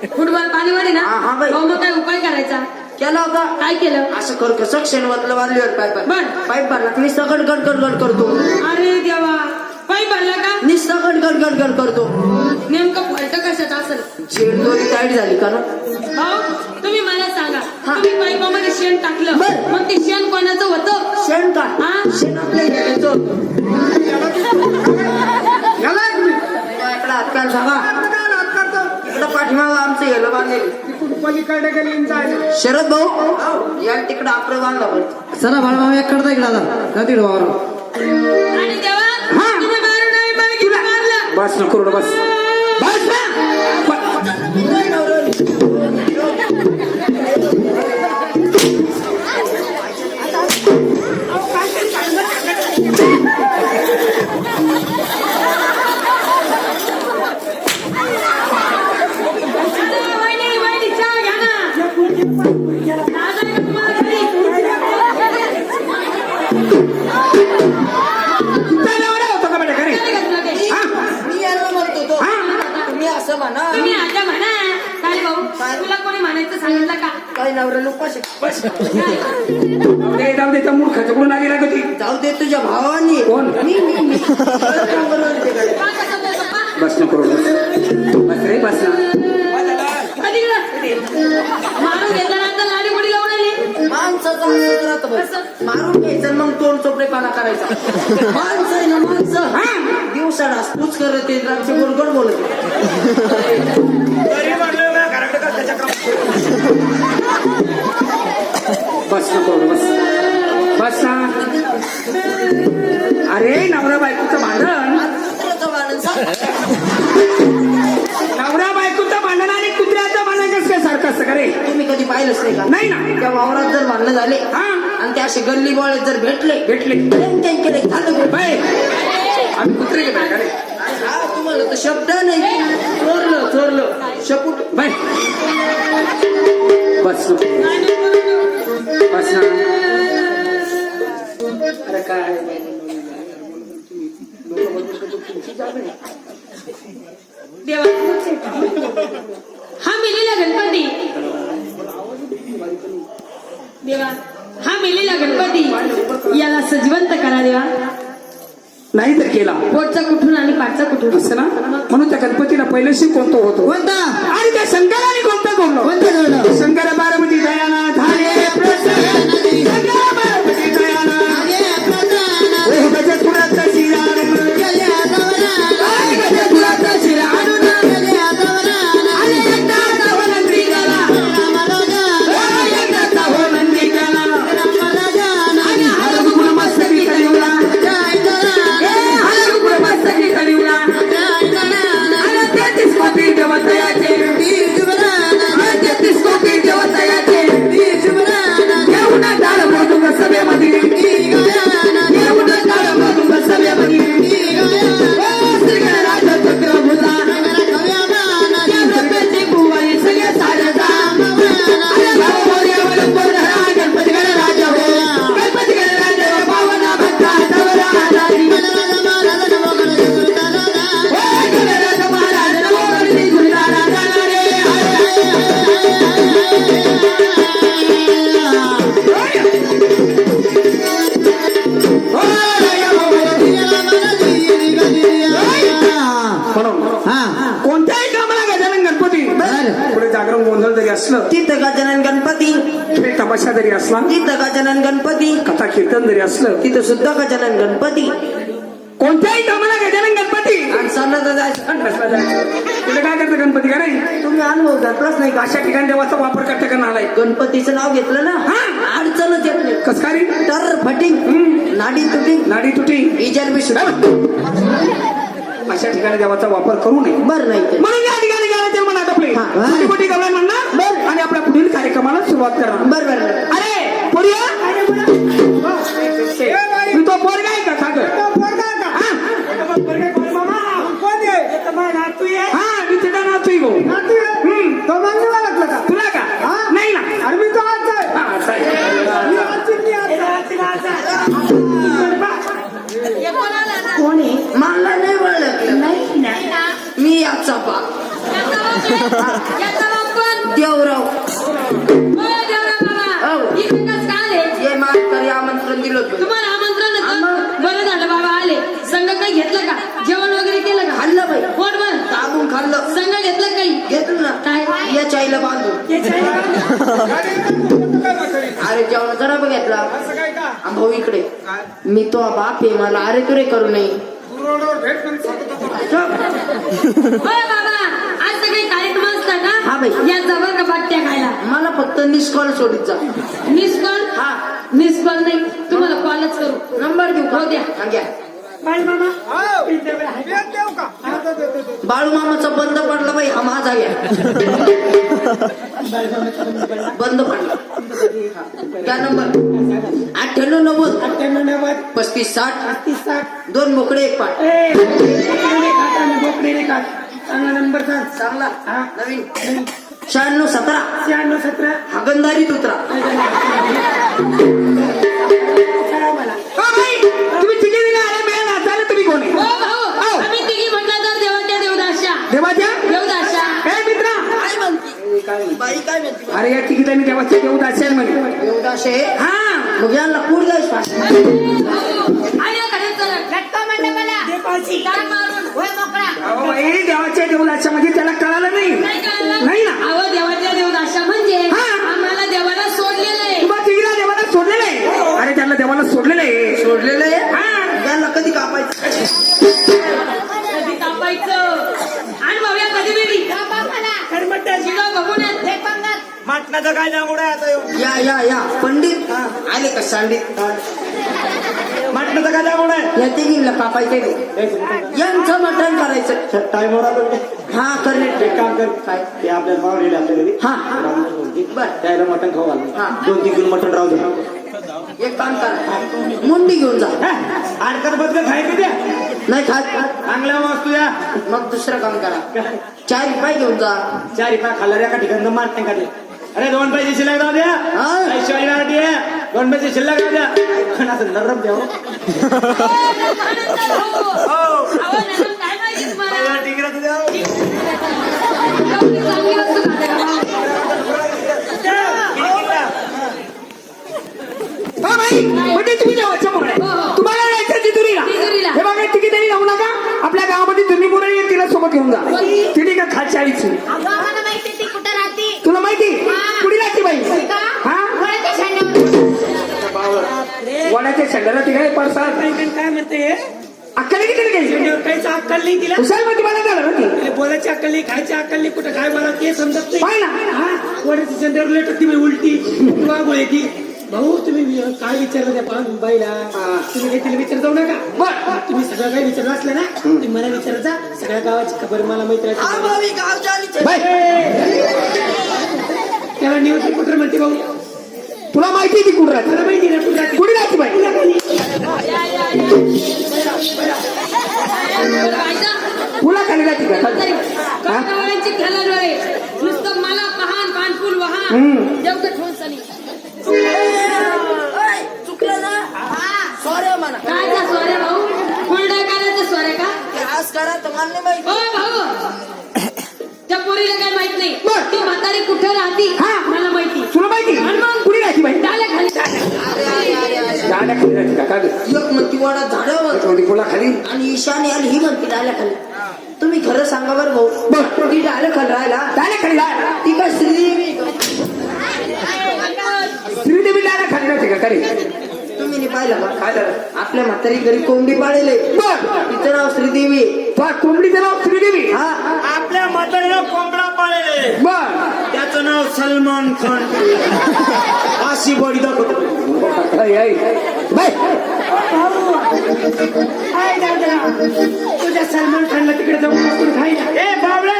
फुटबॉल पाणीवाडी ना हा, बाई. भाऊ मग काय उपाय करायचा केला होता काय केलं असं कर कसं क्षणवातलं वाजलीवर पाईप बर. पाईप भरला मी सगळं गड करतो अरे देवा पाय भरला का निस्ता गड करतो नेमकं फलट कशात असेल झेड दोरी टाईट झाली का ना भाऊ तुम्ही मला सांगा हा. तुम्ही पाईपामध्ये शेण टाकलं बर. मग ते शेण कोणाचं होतं शेण का हा? शेण आपल्या घ्यायचं याला एक मिनिट. इकडं हातकाल सांगा इकडं पाठीमागं आमचं गेलं बांधेल पलीकडे गेली आणि जायला. शरद भाऊ या तिकडं आपलं बांधा बरं चला बाळा एक करता इकडे आता जा तिकडे वावर आणि देवा हा. तुम्ही मारू नाही मला किती मारलं बस नको रडू बस बस ना. वहिनी चहा घ्या ना आज आहे का तुम्हाला घरी? त्याला एवढं होतं का बेटा घरी काय घेतलं ते? हा? मी यायला म्हणतो तो तुम्ही असं म्हणा तुम्ही आता म्हणा काय भाऊ तुला कोणी म्हणायचं सांगितलं का काही नवऱ्याला उपास आहे. ते जाऊ दे त्या मूर्खाच्या कुठून आली ना कधी जाऊ दे तुझ्या भावानी कोण? मी बरोबर तिकडे. पा कसं ते पप्पा? बस नको रडू बस रे बस ना कधी गेलं? मारून घेतल्यानंतर लाडी गुडी लावून आली माणसाचं असंच राहतं भाऊ. मारून घ्यायचं आणि मग तोंड चोपडेपणा करायचा माणसं आहे ना माणसं दिवसा डासपूस करत येत आमचे गोडगोड बोलत बस नको रडू बस बस ना अरे नवरा बायकोचं भांडण नवरा बायकोचं भांडण आणि कुत्र्याचं भांडण कसं काय सारखं असतं का रे तुम्ही कधी पाहिलंच नाही का नाही ना त्या वावरात जर भांडणं झाले हा आणि ते असे गल्ली बोळ्यात जर भेटले भेटले केले झालं बाय आम्ही कुत्रे गेले का रे हा, तुम्हाला तर शब्द नाही चोरलं शपूट बाय बस नको बस ना अरे काय देवा हा मेलेला गणपती देवा हा मेलेला गणपती याला सजीवंत करा देवा नाही तर केला पोटचा कुठून आणि पाठचा कुठून असं ना म्हणून त्या गणपतीला पहिल्याशी कोणतो होतो कोणता आणि त्या शंकराने कोणता कोणलं कोणतं जोडलं शंकर बारामती दयाना धारे प्रसन्न शंकर बारामती दयाना ओ गजपुराचा शिरा गजपुराचा शिरा आणि एकदा हो नंदी गाला एकदा हो नंदी गाला आणि हरगुण मस्तकी कलिवला हरगुण मस्तकी कलिवला आणि 33 कोटी देवतायाचे 33 कोटी देवतायाचे घेऊन टाळ मृदुंग सभेमध्ये घेऊन टाळ मृदुंग सभेमध्ये श्री गणराज चक्र भुला गणपती बुवाई सगळे सारदा अरे भाऊ मोर्यावर बोलणारा गणपती गणराज हो गणपती गणराज पावना भक्ता तवरा आधारी गणराज महाराज नमो गणपती गुरुदारा जाणारे कोणत्याही कामाला गजानन गणपती पुढे जागरण गोंधळ जरी असलं तिथं गजानन गणपती खेळ तमाशा जरी असला तिथं गजानन गणपती कथा कीर्तन जरी असलं तिथं सुद्धा गजानन गणपती कोणत्याही कामाला गजानन गणपती आणि सणाचं जायचं कसला जायचं तुला काय करतं गणपती का नाही तुम्ही अनुभव घेतलाच नाही का अशा ठिकाणी देवाचा वापर करता का नालाय गणपतीचं नाव घेतलं ना हा. अडचणच येत नाही कस काय रे? तर फटिंग नाडी तुटी नाडी तुटी इजार बी सुद्धा अशा ठिकाणी देवाचा वापर करू नये बर नाही ते. म्हणून या ठिकाणी गेला ते म्हणत आपले हा. छोटी गवळण म्हणणार आणि आपल्या पुढील कार्यक्रमाला सुरुवात करा बर बर बर. अरे पोरिया मी तो पोरगा आहे का सागर मला नाही ओळखलं. नाही ना. मी याचा बाप याचा बाप कोण? देवराव. ओ देवराव बाबा, हो. इथे कसं काय आले? ये मास्तर आमंत्रण दिलं होतं. तुम्हाला आमंत्रण होतं? बरं झालं बाबा आले. संघ काही घेतलं का? जेवण वगैरे केलं का? खाल्लं बाई, पोट भर दाबून खाल्लं. संघ घेतलं का काही? घेतलं ना. काय? या चाईला बांधून. अरे जेवण जरा बघितला भाऊ इकडे. मी तो बाप आहे, मला अरे तुरे करू नये. होय बाबा, आज सगळे कार्यक्रम असतात हा का? बाई. या जवळ का बाट्या खायला? मला फक्त निष्कॉल सोडीत जा. Miss call? हा. मिस कॉल नाही, तुम्हाला कॉलच करू. नंबर देऊ का? हो द्या. हा, घ्या. बाई मामा बाळू मामाचा बंद पडला बाई, हा माझा घ्या. बंद पडला. क्या नंबर? 98 90 35 60 2 बोकडे 1 पाट. चांगला नंबर सांग. चांगला हा. नवीन 96 17 96 17 हागंदारी तुत्रा. तुम्ही तिघे आले मिळाला नाचायला तुम्ही कोण आहे? हो भाऊ, आम्ही तिघी म्हटलं तर देवाच्या देवदाशा. देवाच्या देवदाशा. हे मित्रा काय म्हणते बाई, काय म्हणते? अरे या तिघीतांनी देवाच्या देवदास आहे म्हणे. देवदाशे हा मग यांना पूर जायच आल्या घरात चला. लटका मंडपाला. तार मारून. होय मोकळा. अहो बाई, देवाच्या देवदासा म्हणजे त्याला कळालं नाही. नाही कळलं? नाही ना. अहो देवाच्या देवदाशा म्हणजे हा. आम्हाला देवाला सोडलेलं आहे. तुम्हा तिघीला देवाला सोडलेलं आहे. अरे त्यांना देवाला सोडलेलं आहे. सोडलेलं आहे. हा. यांना कधी कापायचं? कधी कापायचं? आणि भाऊया कधी बेडी? शिगाव बघून येत. मटणाचं काय जांगोड आहे आता ह्यो? या पंडित आले का सांडित? मटणाचं काय जांगोड आहे? या तिघींना कापायचं नाही. यांचं मटण करायचं. टाइमवर आलो हा करणे. एक काम कर काय? ते आपल्याला पाव नेले आपल्या घरी हा. बर त्याला मटण खाऊ घाल. हा. 2-3 किलो मटण राहू दे. एक काम करा, मुंडी घेऊन जा. आडकर बदल खायचं द्या. नाही खात चांगल्या वस्तू द्या. मग दुसरं काम करा, 4 रुपये घेऊन जा. 4 रुपये खाल्ला एका ठिकाणी मारत नाही का ते? अरे 2 पैसे शिल्लक राहू द्या. हा. ऐश्वर्या गाठी आहे, 2 पैसे शिल्लक राहू द्या. पण असं नरम द्या हो. अहो, नंतर काय माहिती तुम्हाला? पहिला टिकराचं द्या हो. एवढी चांगली वस्तू खाते का भाऊ? किरकिरला. हा भाई, म्हणजे तुम्ही देवाच्या मुळे हो. तुम्हाला जायचं तिथुरीला. तिथुरीला. हे बघा तिघी तरी जाऊ नका. आपल्या गावामध्ये जुनी मुलं येईल, तिला सोबत घेऊन जा. तिने का खालच्या आईची आम्हाला माहिती ती कुठं राहते. तुला माहिती कुणी राहते बाई? हा वडाच्या शेंडाला ती काय पडसाद काय म्हणते? अक्कल किती गेली? काहीच अक्कल नाही तिला. हुशार मध्ये मला झालं ना ती. बोलायची अक्कल नाही, खायची अक्कल नाही, कुठं काय मला ते समजत नाही. पाय ना. हा, वड्याची चंद्र लेट ती उलटी किंवा गोळ्याची. भाऊ तुम्ही काय विचारलं त्या बाईला? तुम्ही काही तिला विचार जाऊ नका. बर तुम्ही सगळं काही विचारलं असलं ना, तुम्ही मला विचारत जा. सगळ्या गावाची खबर मला माहिती हा राहते. भावी गावच्या आलीच आहे. बाय त्याला निवृत्ती कुठं म्हणते भाऊ? तुला माहिती ती कुठं राहते? मला माहिती ना कुठं कुणी राहते बाई? तुला खाली राहते का? कळकळांची खेळाडू आहे. नुसतं मला पहान पानफुल वहान जेवढं ठेवून चाली. चुकलं ना? सॉरी म्हणा. काय त्या सोऱ्या भाऊ? हुरडा करायचं सोऱ्या का? ते आज करा तर मला नाही माहिती. ओ भाऊ, त्या पोरीला काय माहित नाही. बर. ती म्हातारी कुठं राहती? हा. मला माहिती. तुला माहिती कुणी राहते बाई? डाल्या खाली अरे अरे अरे अरे. झाडा खाली राहते का? का गं? एक म्हणती वाडा झाडावर थोडी कोणा खाली आणि ईशानी आली, ही म्हणती डाल्या खाली. तुम्ही खरं सांगा बरं भाऊ, बर. ती डाल्या खाली राहिला झाडा खाली राहा. ती काय श्रीदेवी? श्रीदेवी झाडा खाली राहते का? खरी तुम्ही नाही पाहिलं का? काय झालं? आपल्या म्हातारी घरी कोंबडी पाळले, बर तिचं नाव श्रीदेवी. तुला कोंबडीचं नाव श्रीदेवी? हा. आपल्या म्हातारीला कोंबडा पाळले, बर त्याचं नाव सलमान खान. अशी बॉडी दाखवतो. आई, आई. बाय तुझ्या सलमान खानला तिकडे जाऊन बसून खायला. ए बाबळे,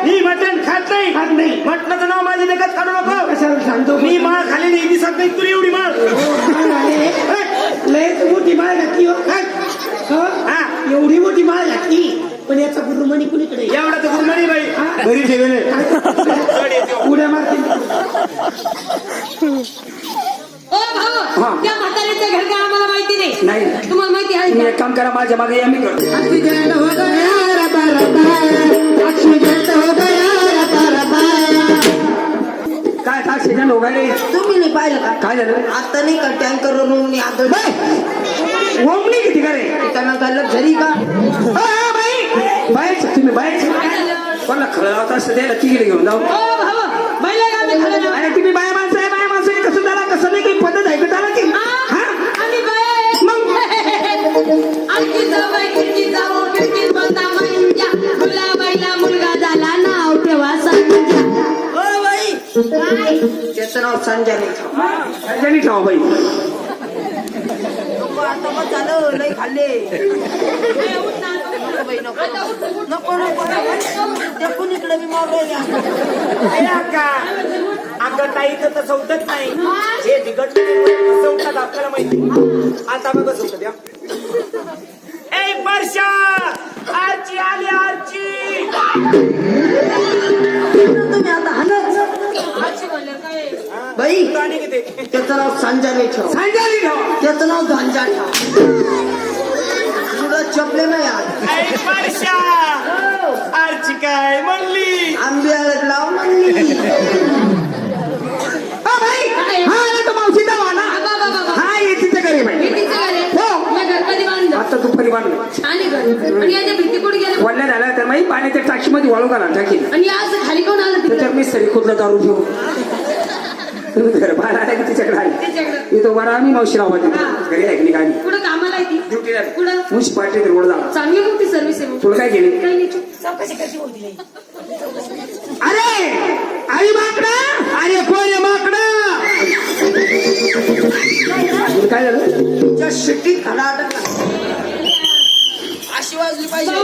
मी मटण खात नाही. मटणाचं नाव माझ्या लेखात काढू नको. कशाला सांगतो? मी माळ खाल्लेली दिसत नाही तुला एवढी माळ. लय मोठी माळ घातली हो. हा, एवढी मोठी माळ घातली, पण याचा गुरुमणी कुणीकडे? एवढा तर गुरुमारी बाई घरी ठेवले. उड्या मारते. ओ ओ भाऊ हा. त्या म्हातारीचं घर काय आम्हाला माहिती नाही नाही. तुम्हाला माहिती आहे तुम्ही का? एक काम करा माझ्या मागे या मी करतो एक्सीडेंट हो गया रबा रबा एक्सीडेंट हो गया रबा रबा काय काय सीजन हो गए तुम्ही नाही पाहिलं का काय झालं आता नाही का टँकर वरून आदळ ओमनी किती करे त्यांना काय लक्झरी का बाहेर तुम्ही बाहेर कोणाला खळं लावता असं द्यायला तिकडे घेऊन जाऊ ओ भाऊ बैल गावी खरं ना अरे तुम्ही बाया माणसं आहे बाया माणसं आहे कसं झाला कसं नाही काही पद्धत आहे का त्याला की हा? आम्ही बाय मग आणखी जाऊ खिडकी जाऊ खिडकीत बंदा म्हणजे मुलाबाईला मुलगा झाला नाव ठेवा सांजा ओ बाई त्याचं नाव संजय संजनी ठेवा बाई आता मग झालं लय खाल्ले नको नको त्या कुणीकडे मी मावलं अगं ताई तर तसं उठत नाही हे बिघडलं कसं उठतात आपल्याला माहिती आता मग कसं उठत या ए वर्षा आरची आली आरची तुम्ही आता हाणच बाई गाणी किती त्याचं नाव संजय ठेव संजनी ठेवा त्याचं नाव झांजा ठेव पुढं चपले नाही आज ए वर्षा आरची काय म्हणली आंबे हळद लाव म्हणली हा आला तो मावशीचा वाला हा ये तिथे घरी बाई आता दुपारी बांधलं आणि याच्या भीती कुठे गेले वल्ल्या झाल्या तर माही पाण्याच्या टाकीमध्ये वाळू घाला टाकी आणि आज खाली कोण आलं तिकडे त्याच्यावर मी सरी खोदला दारू घेऊ तुम्ही घर बाहेर आल्या की तिच्याकडे आली त्याच्याकडे मी तो बरा आम्ही मावशी राहू घरी ऐकली गाडी कुठं कामाला आहे ती ड्युटीला कुठं मुशी पार्टी रोड झाला चांगली मोठी सर्व्हिस आहे मग. तुला काय केली काही नाही अरे आई माकडा अरे कोण आहे माकडा तुला काय झालं त्या शिट्टीत खडा अडकला अशी वाजली पाहिजे हा.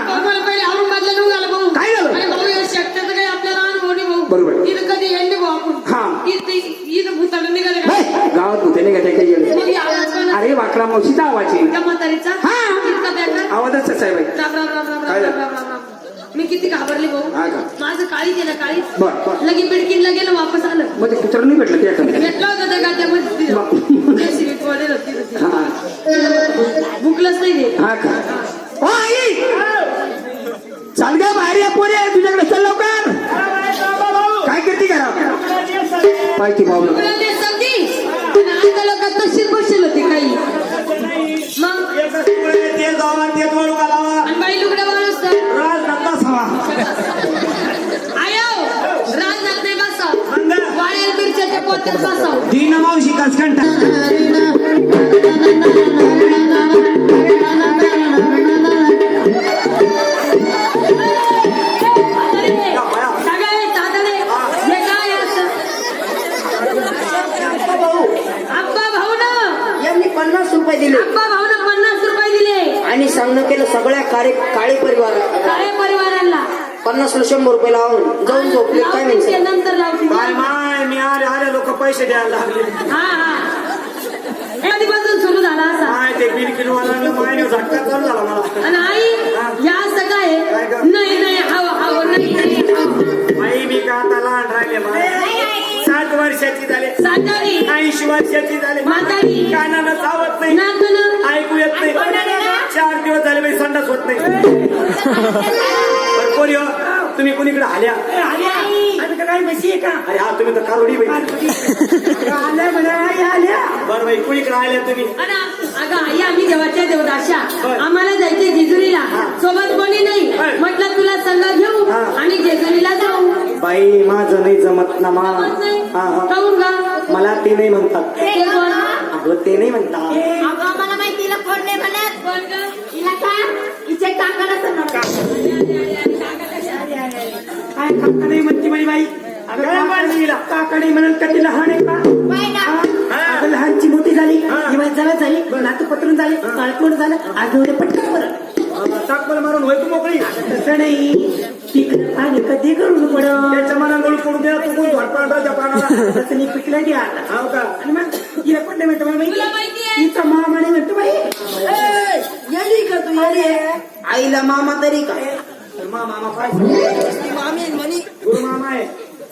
भाऊ मला पहिले औरंगाबादला घेऊन आला भाऊ काय झालं? अरे भाऊ या शक्यता काही आपल्याला अनुभव नाही भाऊ बरोबर. इथं कधी येईल नाही भाऊ हा. आपण इथं भूताला निघाले का गावात होते नाही का ते काही येणं? मग हे आवाज कोण अरे वाकडा मावशीचा आवाज आहे त्या म्हातारीचा हा. इतका बेकार आवाजच तसा आहे बाई राम राम राम राम काय राम झालं? राम राम राम मी किती घाबरले हा भाऊ का? माझं काळी केलं काळी बर, बर. लगेच बिडकीनला गेलं वापस आलं मग ते कुत्र नाही भेटलं त्या एखाद्या भेटला होता त्या गाद्यामध्ये हा भुकलंच नाही ते हा का ओ आई चाल गा बाहेर या पोरे तुझ्याकडे चल लवकर काय करते घरा पाहिजे पावलं तुला ते सगळी पण आता लोकात तशीच बसेल होती काही मग तेल गावात तेल वळू घालावा आणि बाई लुगड्या माणूस तर राज नंदास हवा आयो राजनाथ नाही बसाव वाळेल मिरच्याच्या पोत्यात बसाव दीन मावशी कसकंटा सगळे दादाने हे काय असं आप्पा भाऊ ना यांनी 50 रुपये दिले आप्पा भाऊ ना 50 रुपये दिले आणि सांगणं केलं सगळ्या काळे परिवार काळे परिवाराला 50 ला 100 रुपये लावून जाऊन झोपले काय लावतील ते नाही नंतर लावतील काय माय मी आले आले लोक पैसे द्यायला लागले हा हा कधीपासून सुरू झाला असा माय ते बिल किलोवाला मायने झटका चालू झाला मला आणि आई या असं काय आहे? नाही नाही हवं हवं नाही नाही हवं. आई मी का आता लहान राहिले मला 60 वर्षाची झाले सातारी 80 वर्षाची झाले म्हातारी कानानं चावत नाही नातनं ऐकू येत नाही 4 दिवस झाले बाई संडास होत नाही बरं, कोणी हो? तुम्ही कोणीकडे आल्या काय म्हशी आहे का अरे हा तुम्ही तर कारोडी बाई आल्या म्हणा आल्या बरं बाई कोणीकडे आल्या तुम्ही आणि अगं आई आम्ही देवाच्या देवदाशा बर. आम्हाला जायचे जेजुरीला सोबत कोणी नाही बर. म्हटलं तुला संग घेऊ हा. आणि जेजुरीला जाऊ बाई माझं नाही जमत ना मा जमत नाही हा, हा. काहून का मला ते नाही म्हणतात ते कोण? अगं ते नाही म्हणतात अगं मला माहिती तिला कोण नाही म्हणत कोण गं? हिला का हिचे काकाला काय काका नाही म्हणते माझी बाई काका म्हणून का ती लहान आहे का अगं लहानची मोठी झाली किंवा जरा झाली नातू पत्रून झाले काळकोड झालं आठवडे पटकन बरं टाकमला मारून होय तू मोकळी तसं नाही पिकलं पाणी कधी करून पडत त्याच्या मनात पडून द्या तू कोण झडपणाच्या प्राणाला तसं मी पिकलं की आता हो का आणि मग तिला पण नाही म्हणतो तुला माहिती आहे? तिचा मामा नाही म्हणतो बाई येडी का तू येडी आईला मामा तरी का मामा पाहिजे ती मामी म्हणी गुरु मामा आहे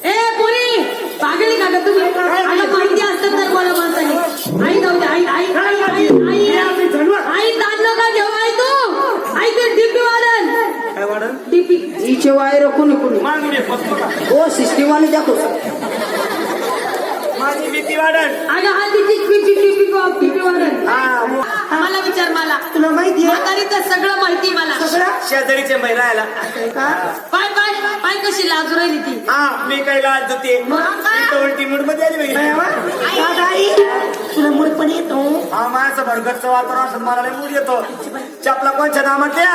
ए पोरी पागली का गं तुम्ही अगं माहिती असतं तर बोला माणसाने आई जाऊ दे, आई दाद नका घेऊ, आई तू आई ते डीपी वाढन, काय वाढन डीपी हिचे वायर कोणी कोणी मागणी फक्त का हो सिस्टीम वाले दाखव माझी भीती वाढन अगं हा तिची डीपी वाढन. हा मला विचार, मला तुला माहितीये म्हातारीचं सगळं माहिती मला. शेजारीचे महिला यायला पाय पाय पाय कशी लाजू राहिली ती. हा मी काही लाज होते उलटी मूड मध्ये आली बाई तुला मूड पण येतो हा माझं भरगटचं वातावरण असं मला मूड येतो चपला कोणच्या नामात द्या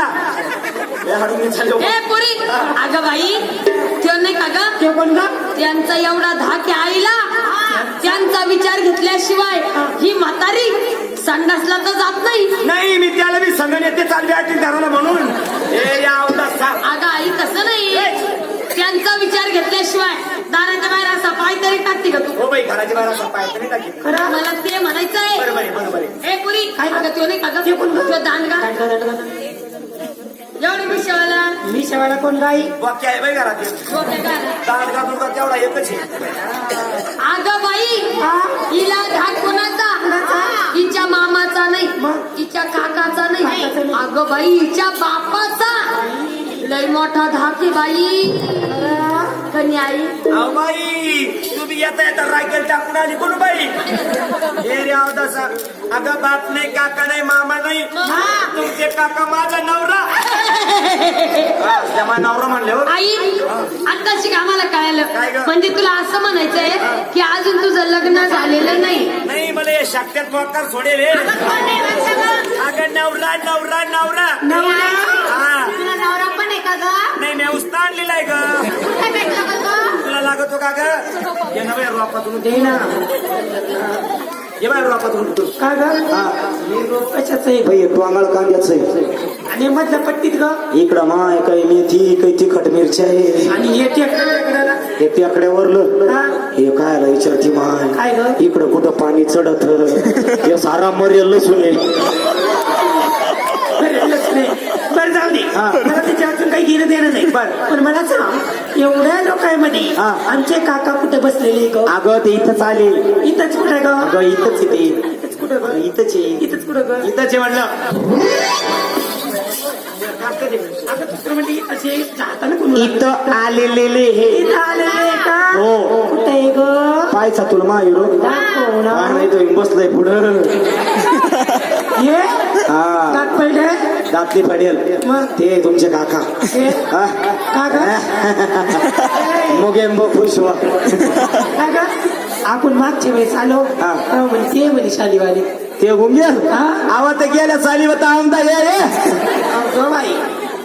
ए पुरी, अगं बाई त्यो नाही का ग, ते कोण का त्यांचा एवढा धाक आहे आईला, त्यांचा विचार घेतल्याशिवाय ही म्हातारी संडासला तर जात नाही. नाही मी त्याला मी संगण येते चालली आठी घराला म्हणून हे या अवतार अगं आई तसं नाही, त्यांचा विचार घेतल्याशिवाय दाराच्या बाहेर असा पाय तरी टाकते का तू. हो बाई घराची बाहेर असं पाय तरी टाकी मला ते म्हणायचं आहे. बरोबर आहे बरोबर आहे ए पुरी, अगं त्यो नाही का ग, त्यो दांडगा एवढी विषयाला मी शेवायला कोण गाई वाक्य आहे बाई घरात दांड का दुर्गा तेवढा एकच आहे अगं बाई, हिला धाक कोणाचा, हिच्या मामाचा नाही, हिच्या काकाचा नाही, अगं बाई हिच्या बापाचा लय मोठा धाक आहे बाई. कणी आई अहो बाई तुम्ही येता येता रायगड टाकून आली कोण बाई हे रे अवदासा अगं बाप नाही काका नाही मामा नाही तुमचे काका माझा नवरा हा, नवरा म्हणले हो आई आताशी आम्हाला काय कळालं, गं? म्हणजे तुला असं म्हणायचंय की अजून तुझं लग्न झालेलं नाही. नाही मला हे शाक्यात मोकार सोडेल हे अगं नवरा नवरा नवरा हा तुला नवरा पण आहे का ग? नाही मी उस्ता आणलेला आहे ग कुठे भेटला का ग? तुला लागतो का ग ये ना बाई रोपातून दे ना ये बाई रोपातून का ग हे रोप कशाचं आहे बाई टोंगाळ कांद्याचं आहे आणि मधल्या पट्टीत ग इकडं माय काही मेथी काही तिखट मिरची आहे आणि हे टेकड्याला हे त्याकड्यावरलं हा. हे काय विचारती माय काय ग? इकडं कुठं पाणी चढत हे सारा मरेल लसून बरं जाऊ दे हा. मला त्याच्या अजून काही घेणं देणं नाही पण मला सांग एवढ्या लोकांमध्ये हा. आमचे काका कुठे बसलेले ग अगं ते इथंच आले इथंच कुठे ग अगं इथंच इथे इथंच कुठं ग इथंच आहे इथंच कुठं ग इथंच म्हणलं आता दुसरं म्हणजे असे जाताना कोण इथं आलेले हे इथं आलेले का हो. कुठे आहे ग पायचा तुला माहिरो दाखव ना. नाही तो बसलाय पुढं ये हा दात पडले दातली पडेल मग? ते तुमचे काका हे हा? का ग मोगेंबो खुश व्हा का ग आपण मागच्या वेळेस आलो हा. तेव्हा म्हणे ते म्हणे शालीवाली ते गुंगे हा. आवा तर गेल्या चाली होता आमदार ये अगं बाई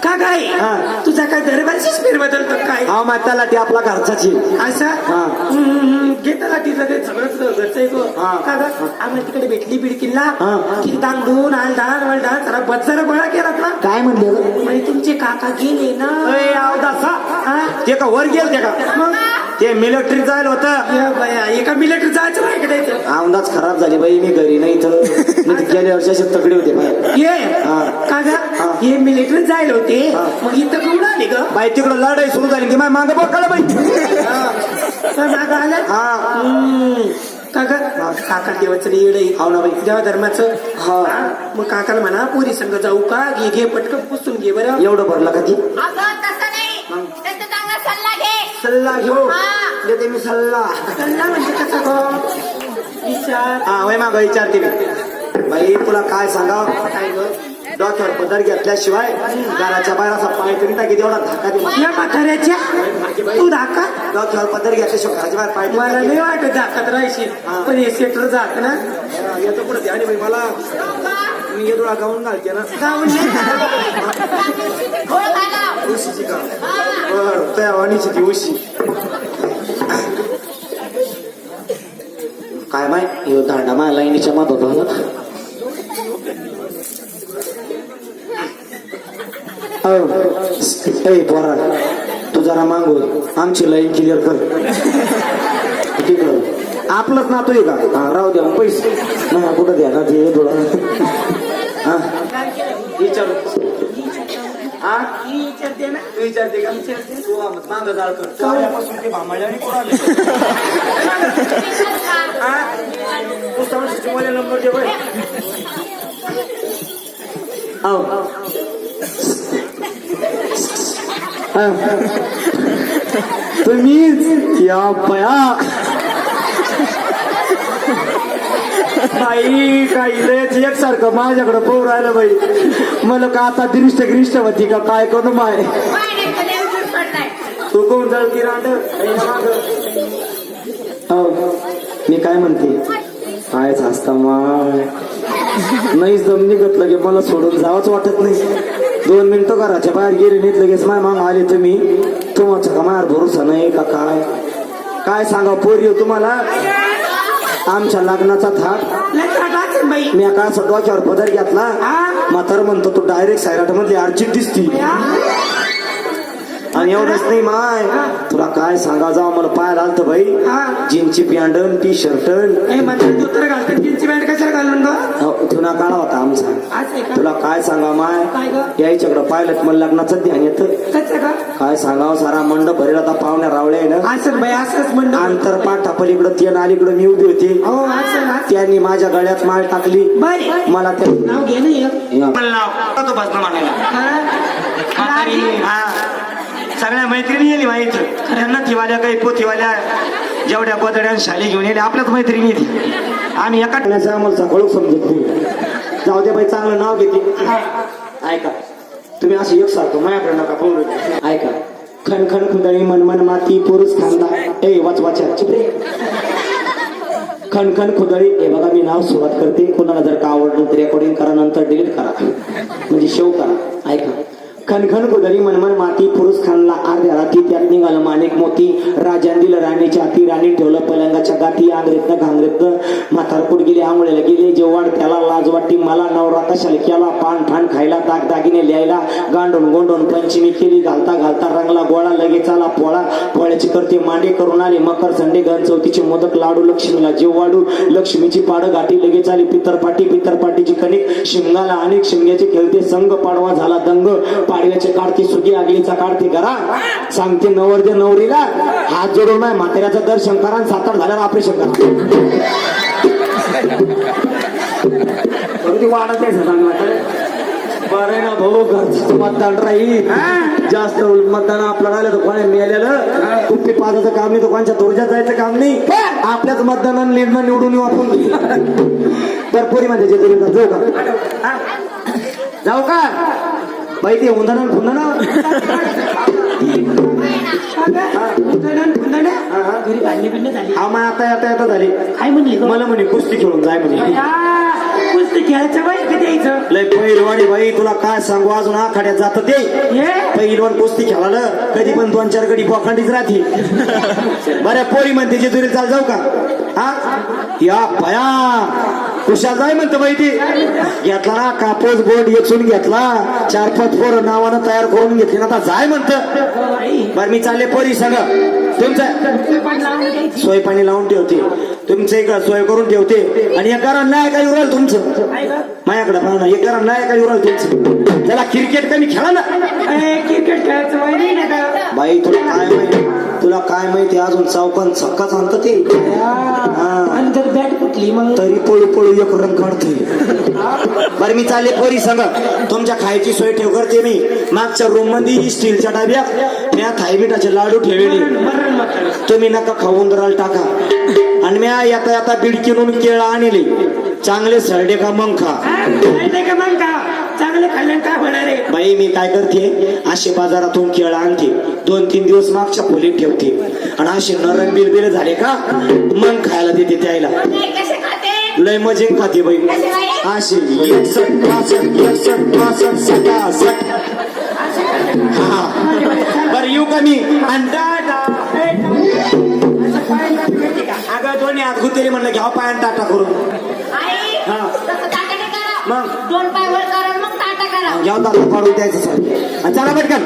का काय हा. तुझा काय दरबारशीच फेर बदलतो काय हा मग त्याला ते आपला घरचाची असं घेताला तिथं ते सगळंच घरचं आहे तो हा. का ग आम्ही तिकडे भेटली बिडकिनला हा. किती दांडून आलडार वलडार जरा बजारा गोळा केला ना काय म्हणले ग? म्हणजे तुमचे काका गेले ना अय, अवदासा हा? ते का वर गेल ते का मग ते मिलिटरी जायला होतं या बाया, एका मिलिटरी जायचं माझ्याकडे आमदाच खराब झाली बाई मी घरी नाही तर मी गेल्या वर्षी असे तगडे होते बाई ये हा. का ग हा. हे मिलिटरी जायला होते मग इथं कुठं आले ग बाई तिकडं लढाई सुरू झाली की मागे बघ कळलं बाई तर मागं आलं हा का ग काका देवाचं येड आहे हो ना बाई देवा धर्माचं हा. मग काकाला म्हणा पोरी संग जाऊ का घे घे पटकन पुसून घे बरं एवढं भरला का ती अगं तसं नाही, त्याचा चांगला सल्ला घे. सल्ला घेऊ हा. देते मी सल्ला त्यांना म्हणजे कसं ग विचार हा वय माग विचारते मी बाई तुला काय सांगा काय ग डॉक्टर पदर घेतल्याशिवाय घराच्या बाहेर असा पाय तरी टाकी तेवढा धाका दे मला. या म्हाताऱ्याच्या तू दाखा डॉक्टर पदर घेतल्याशिवाय घराच्या बाहेर पाय मला नाही वाटत दाखत राहायची पण हे सेटर जात ना येतो पुढे ध्यानी बाई मला मी येदोळा गाऊन घालते ना जाऊन ये. गोळ घाला. उशीची का बर त्या वाणीची ती उशी काय माय यो दांडा माय लाईनीच्या मदत झाला पोरा तू जरा मागू आमची लाईन क्लिअर कर तिकडं आपलंच नातोय का हा राहू द्या मग पैसे नाही कुठं द्या ना ते थोडा हा विचारू हा मी विचारते ना तू विचारते का तू मागं जाळ कर चावल्यापासून ते भांबळल्याने कोणाले तू समजते मला नंबर दे बाई तुम्हीच या बया बाई काही लयच एकसारखं माझ्याकडं पाहू राहिलं बाई मला का आता दृष्ट होती का काय करू माय तू कोण जळ की रांड मी काय म्हणते कायच असता माय नाही जमनी घेतलं की मला सोडून जावंच वाटत नाही 2 मिनिटं घराच्या बाहेर गेले नाहीत लगेच माय माग आले तुम्ही तुमचा का मायावर भरोसा नाही का काय काय सांगा पोरी तुम्हाला आमच्या लग्नाचा थाट मी काय असं डोक्यावर पदर घेतला म्हातार म्हणतो तू डायरेक्ट सायराट मधली अर्जित दिसती आणि एवढंच नाही माय तुला काय सांगा जाऊ मला पाहायला आलत भाई जीनची पॅन्ट टी शर्ट जीन्सची पॅन्ट कशाला घालून जुना काळ होता आमचा तुला काय सांगा माय यायच्याकडं पाहिलं मला लग्नाचं ध्यान येतं काय सांगावं सारा मंडप भरेल आता पाहुण्या रावळे ना असं बाई असंच म्हणलं अंतर पाठा पलीकडं तीन अलीकडं मी उभी होती हो असं त्यांनी माझ्या गळ्यात माळ टाकली बरं मला ते नाव घे ना सगळ्या मैत्रिणी येली माहित त्यांना थिवाल्या काही पोथिवाल्या जेवढ्या बदड्या शाली घेऊन येईल आपल्याच मैत्रिणी येते आम्ही एका ठिकाणी आम्हाला सगळं समजत नाही जाऊ दे बाई चांगलं नाव घेते ऐका तुम्ही असं एक सारखं माझ्याकडे नका बोलू ऐका खण खण खुदळी मनमन माती पुरुष खांदा ए वाच खण खण खुदळी हे बघा मी नाव सुरुवात करते कोणाला जर का आवडलं तर रेकॉर्डिंग करा नंतर डिलीट करा म्हणजे शेव करा ऐका खणखण कुदरी मनमन माती पुरुष खानला अर्ध्या राती त्यात निघालं माणिक मोती राजान दिलं राणीच्या हाती राणी ठेवलं पलंगाच्या गाठी आंगरेतनं घांगरेतनं म्हातारपूट गेले आंघोळ्याला गेले जेवण त्याला लाज वाटती मला नवरा कशाला केला पान ठाण खायला दागदागिने लिहायला गांडून गोंडून पंचमी केली घालता घालता रंगला गोळा लगेच आला पोळा पोळ्याची करते मांडे करून आली मकर संडे गण चौथीचे मोदक लाडू लक्ष्मीला जेव वाढू लक्ष्मीची पाडं गाठी लगेच आली पितरपाटीची कणिक शिमगाला अनेक शिमग्याचे खेळते संघ पाडवा झाला दंग पाडव्याचे काढते सुगी आगलीचा काढते घरा सांगते नवरदे नवरीला हात जोडून नाही म्हाताऱ्याचं दर्शन करा 7-8 झाल्यावर ऑपरेशन करा वाढत आहे बरं ना भाऊ घरचं मतदान राहील जास्त मतदान आपलं राहिलं तर कोणा मिळालेलं कुठे पाजाचं काम नाही तर कोणच्या तोरज्यात जायचं काम नाही आपल्याच मतदानानं निर्णय निवडून येऊ आपण तर पोरी मध्ये जे जाऊ का जाऊ का बाई ते उंदण फुंदण घरी भांडणी बिंडणी झाली हा मग आता झाली काय म्हणली मला म्हणे कुस्ती खेळून जाय म्हणे कुस्ती खेळायचं बाई कधी यायचं लय पहिलवाडी बाई तुला काय सांगू अजून आखाड्यात जात ते पहिलवान कुस्ती खेळाला कधी पण 2-4 गडी बोकांडीच राहते बऱ्या पोरी म्हणते जे तुरी चाल जाऊ का हा या भया कुशा जाय म्हणतो बाई ती घेतला ना कापूस बोट येचून घेतला 4-5 पोरं नावानं तयार करून घेतली ना आता जाय म्हणत बरं मी चालले पोरी सगळं तुमचं सोय पाणी लावून ठेवते तुमचं एक सोय करून ठेवते आणि एक कारण नाही काही उराल तुमचं माझ्याकडे पाहणं एक कारण नाही काही उराल तुमचं त्याला क्रिकेट कमी खेळा ना क्रिकेट खेळायचं बाई नाही ना बाई तुला काय माहिती अजून चौकान छक्का सांगत ते जर बॅट कुठली मग तरी पळू एक रन काढतोय बरं मी चालले पोरी सांग तुमच्या खायची सोय ठेव करते मी मागच्या रूम मध्ये स्टीलच्या डाब्यात मी थायमिठाचे लाडू ठेवले तुम्ही नका खाऊन दराल टाका आणि मी येता बिडकीनून केळं आणले चांगले सरडे का मग खा चांगले खाल्ल्याने काय होणार आहे बाई मी काय करते असे बाजारातून केळं आणते 2-3 दिवस मागच्या खोलीत ठेवते आणि असे नरम बिलबिल झाले का मग खायला देते त्याला लय मजे खाते बाई असे 61 बरं येऊ का मी अगं दोन्ही हात गुतेले म्हणलं घ्या पायान टाटा करून मग 2 पाय वर करा मग टाटा करा घ्या दाखला पाडून द्यायचं सर चला पटकन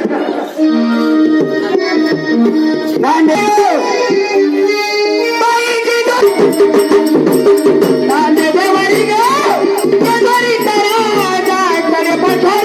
पठार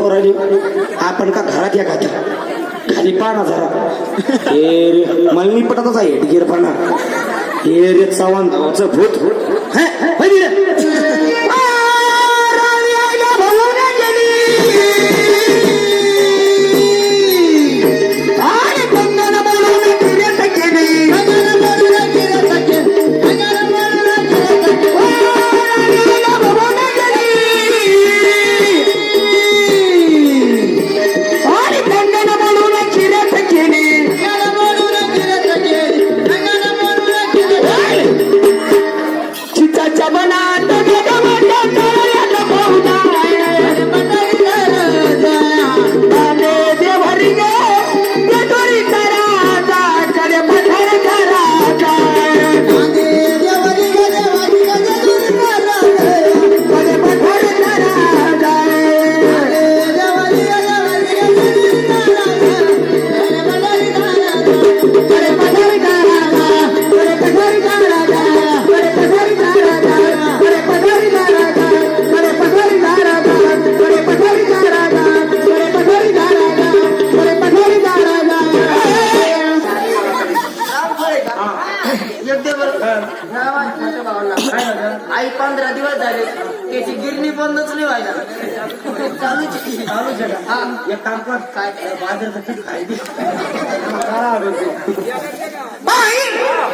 वाटावर आली आपण का घरात या खात्या खाली पहा ना जरा हे रे मला नाही पटतच आहे गिरपणा हे रे चव्हाण भावाचं भूत आई 15 दिवस झाले त्याची गिरणी बंदच नाही व्हायला चालूच हा एक काम कर काय बाजारचं पीठ खायची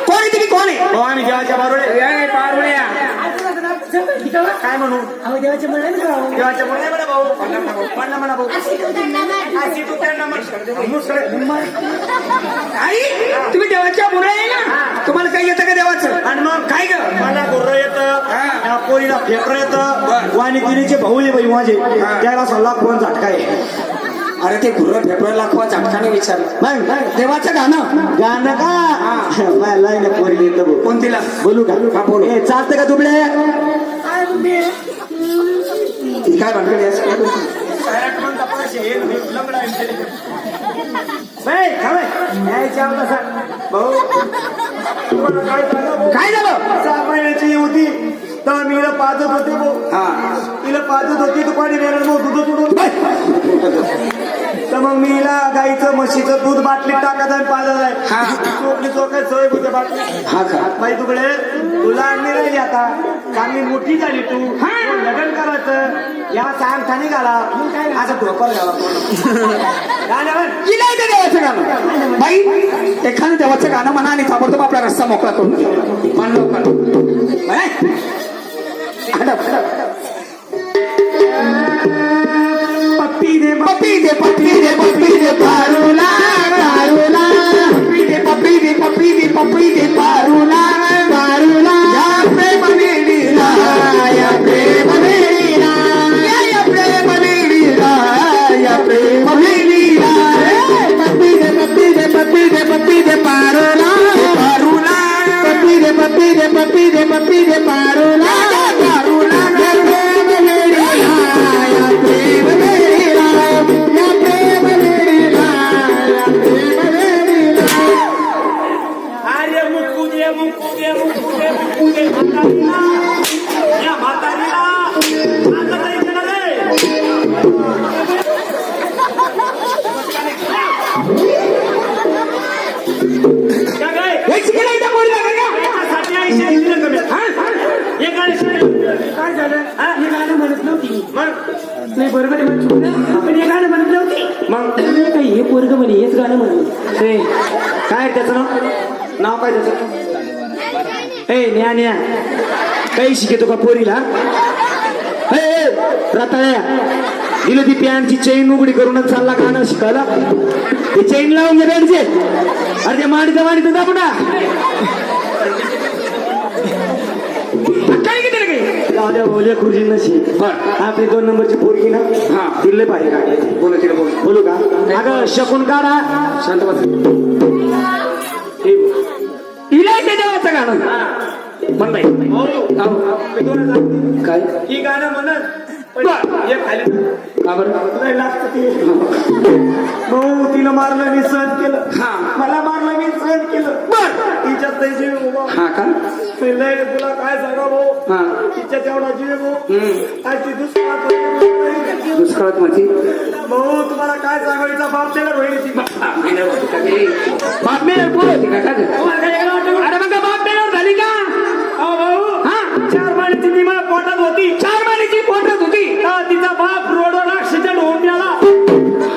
कोण तुम्ही कोण आहे आम्ही देवाच्या बारोडे पारुड्या काय म्हणू अहो देवाचे म्हणा ना देवाच्या बारोडे म्हणा भाऊ पडला म्हणा भाऊ आई तुम्ही देवाच्या मुलं आहे ना तुम्हाला काही येतं का देवाचं आणि मग काय ग मला गुर्र येतं पोरीला फेकर येतं वाणिगिरीचे भाऊले बाई माझे त्याला सल्ला कोण झटकाय अरे ते गुर्र फेफर लाखवा झटकाने विचारलं देवाचं गाणं गाणं का मला ना पोरी येतं भाऊ कोणतीला बोलू का हा बोल ए चालतं का तुबडे काय म्हणतो काय झालं 6 महिन्याची होती तर मी हिला पाजत होते भाऊ तिला पाजत होती तर पाणी वेळ भाऊ दूध उडून तर मग मी हिला गाईचं म्हशीचं दूध बाटलीत टाकत आहे पाजत आहे चोपली चोकाय सोय होते बाटली हा का बाई तुकडे तुला आणली राहिली आता चांगली मोठी झाली तू लग्न करायचं या सांगतानी घाला असं ढोकर घाला की नाही ते देवाचं गाणं बाई एखादं देवाचं गाणं म्हणा आणि ताबडतोब आपला रस्ता मोकळा करून मान लवकर पप्पी दे पप्पी दे पप्पी दे पप्पी दे पारुला पारुला पप्पी दे पप्पी दे पप्पी दे पप्पी दे पारुला पारुला या प्रेम वेडीला या प्रेम वेडीला या प्रेम वेडीला या प्रेम वेडीला पप्पी दे पप्पी दे पप्पी दे पप्पी दे पारुला पारुला पप्पी दे पप्पी दे पप्पी दे पप्पी दे पारुला पारुला या प्रेम वेडीला या प्रेम वेडीला या प्रेम वेडीला या प्रेम वेडीला अरे मुक्कू दे मुक्कू दे मुक्कू दे मुक्कू दे म्हातारीला या म्हातारीला आता तरी केलं रे काय काय हे शिकेला इथं बोल का साठी 80 दिलं कमी हे काय झालं हे गाणं म्हणत नव्हती मग नाही बरोबर आहे म्हणतो पण हे गाणं म्हणत नव्हती मग काही हे पोरग म्हणे हेच गाणं म्हणलं ते काय त्याचं नाव काय त्याचं ए न्या काही शिकतो का पोरीला ए रताळ्या दिलं ती पॅन्टची चेन उघडी करूनच चालला गाणं शिकायला ते चेन लावून घे बँडचे अरे ते माडीचं दाबू ना काय किती रे काही राजा बोलल्या खुर्जी नशी आपली 2 नंबरची पोरगी ना दिले पाहिजे का बोला तिला बोल बोलू का अगं शकून काढा शांत बस इला ते देवाचं गाणं म्हण बाई काय काय ही गाणं म्हणत ये खाली का बरं लय लागतं ते भाऊ तिला मारलं मी सहन केलं हा. मला मारलं मी सहन केलं तिच्यात लय जीव आहे भाऊ. हा का लय तुला काय सांगा भाऊ हा तिच्यात एवढा जीव आहे भाऊ हम्म. आज ती दुष्काळात दुष्काळात माझी भाऊ तुम्हाला काय सांगायचा बाप त्याला होईल ती. बाप मेल्यावर पोर होती का का ग? तुम्हाला काय वेगळं वाटतं का? अरे मग बाप मेल्यावर झाली का अहो भाऊ हा 4 महिन्याची ती मला पोटात होती 4 महिन्याची पोटात होती हा, तिचा बाप रोडवर ऍक्सिडेंट होऊन गेला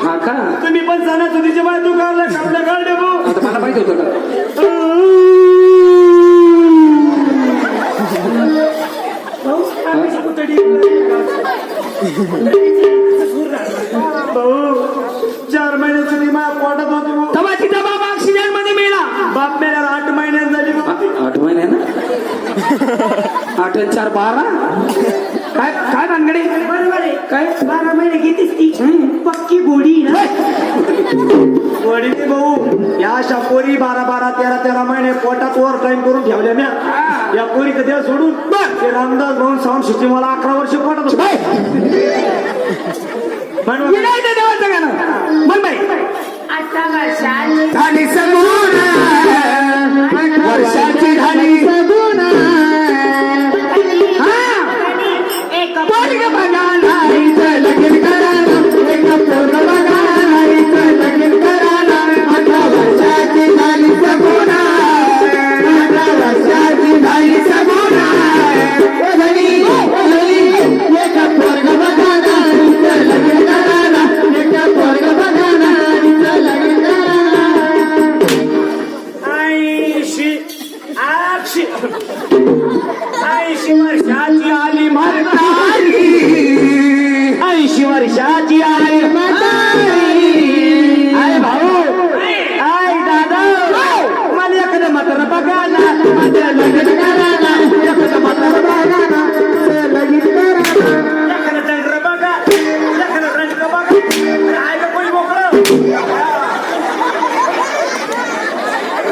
हा का तुम्ही पण सणासुदीच्या बाय तू काढलं काढलं काढले भाऊ आता मला माहित होतं का भाऊ आम्ही कुठे भाऊ 4 महिन्याची ती माझ्या पोटात होती भाऊ तेव्हा तिचा बाप ऍक्सिडेंट मध्ये मेला बाप मेल्यावर 8 महिन्यात झाली भाऊ 8 महिने ना 8 आणि 4 12 काय काय भानगडे बरोबर आहे काय 12 महिने घेतीस ती पक्की गोडी ना गोडी नाही भाऊ या अशा पोरी 12 13 महिने पोटात ओव्हर टाइम करून ठेवल्या म्या या पोरी कधी सोडून ते रामदास भाऊ साऊंड सिस्टीम मला 11 वर्ष पोटात होतं. म्हणून विनायक देवाचं गाणं म्हण बाई आता वर्षात झाली सगुण वर्षाची झाली सगुण एक पोरग बघा नाहीचं लगीन करायला एक पोरग बघा नाहीचं लगीन करायला 18 वर्षाची झाली सगुण 18 वर्षाची झाली सगुण एक पोरग बघा नाहीचं लगीन करायला एक पोरग बघा नाहीचं लगीन करायला 80 वर्षाची आली म्हातारी 80 वर्षाची आहे म्हातारी आय भाऊ आय दादा मला एखादं म्हातारा बघा ना माझं लगीन करा ना एखादं म्हातारा बघा ना माझं लगीन करा ना एखादं डंगर बघा एखादं रंग बघा आहे का कोणी मोकळं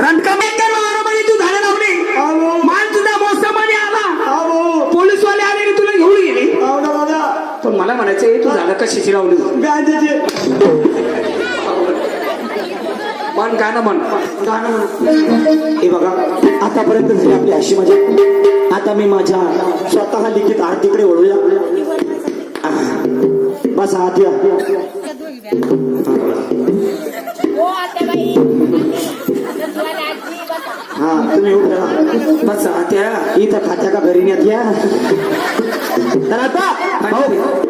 रणका मेकर वावरामध्ये तू झाडं लावली अहो माल तुझा मोसमाने आला अहो पोलीसवाले आले आणि तुला घेऊन गेले अहो दादा पण मला म्हणायचं तू झाडं कशाची लावली गांधीजी मन गाणं म्हण हे बघा आतापर्यंत झाली आपली अशी मजा आता मी माझ्या स्वतः लिखित आरतीकडे वळूया बस आत या हो आता बाई आजी बसा हा तुम्ही उभ्या बस आत्या इथं खात्या का घरी नेत या तर आता भाऊ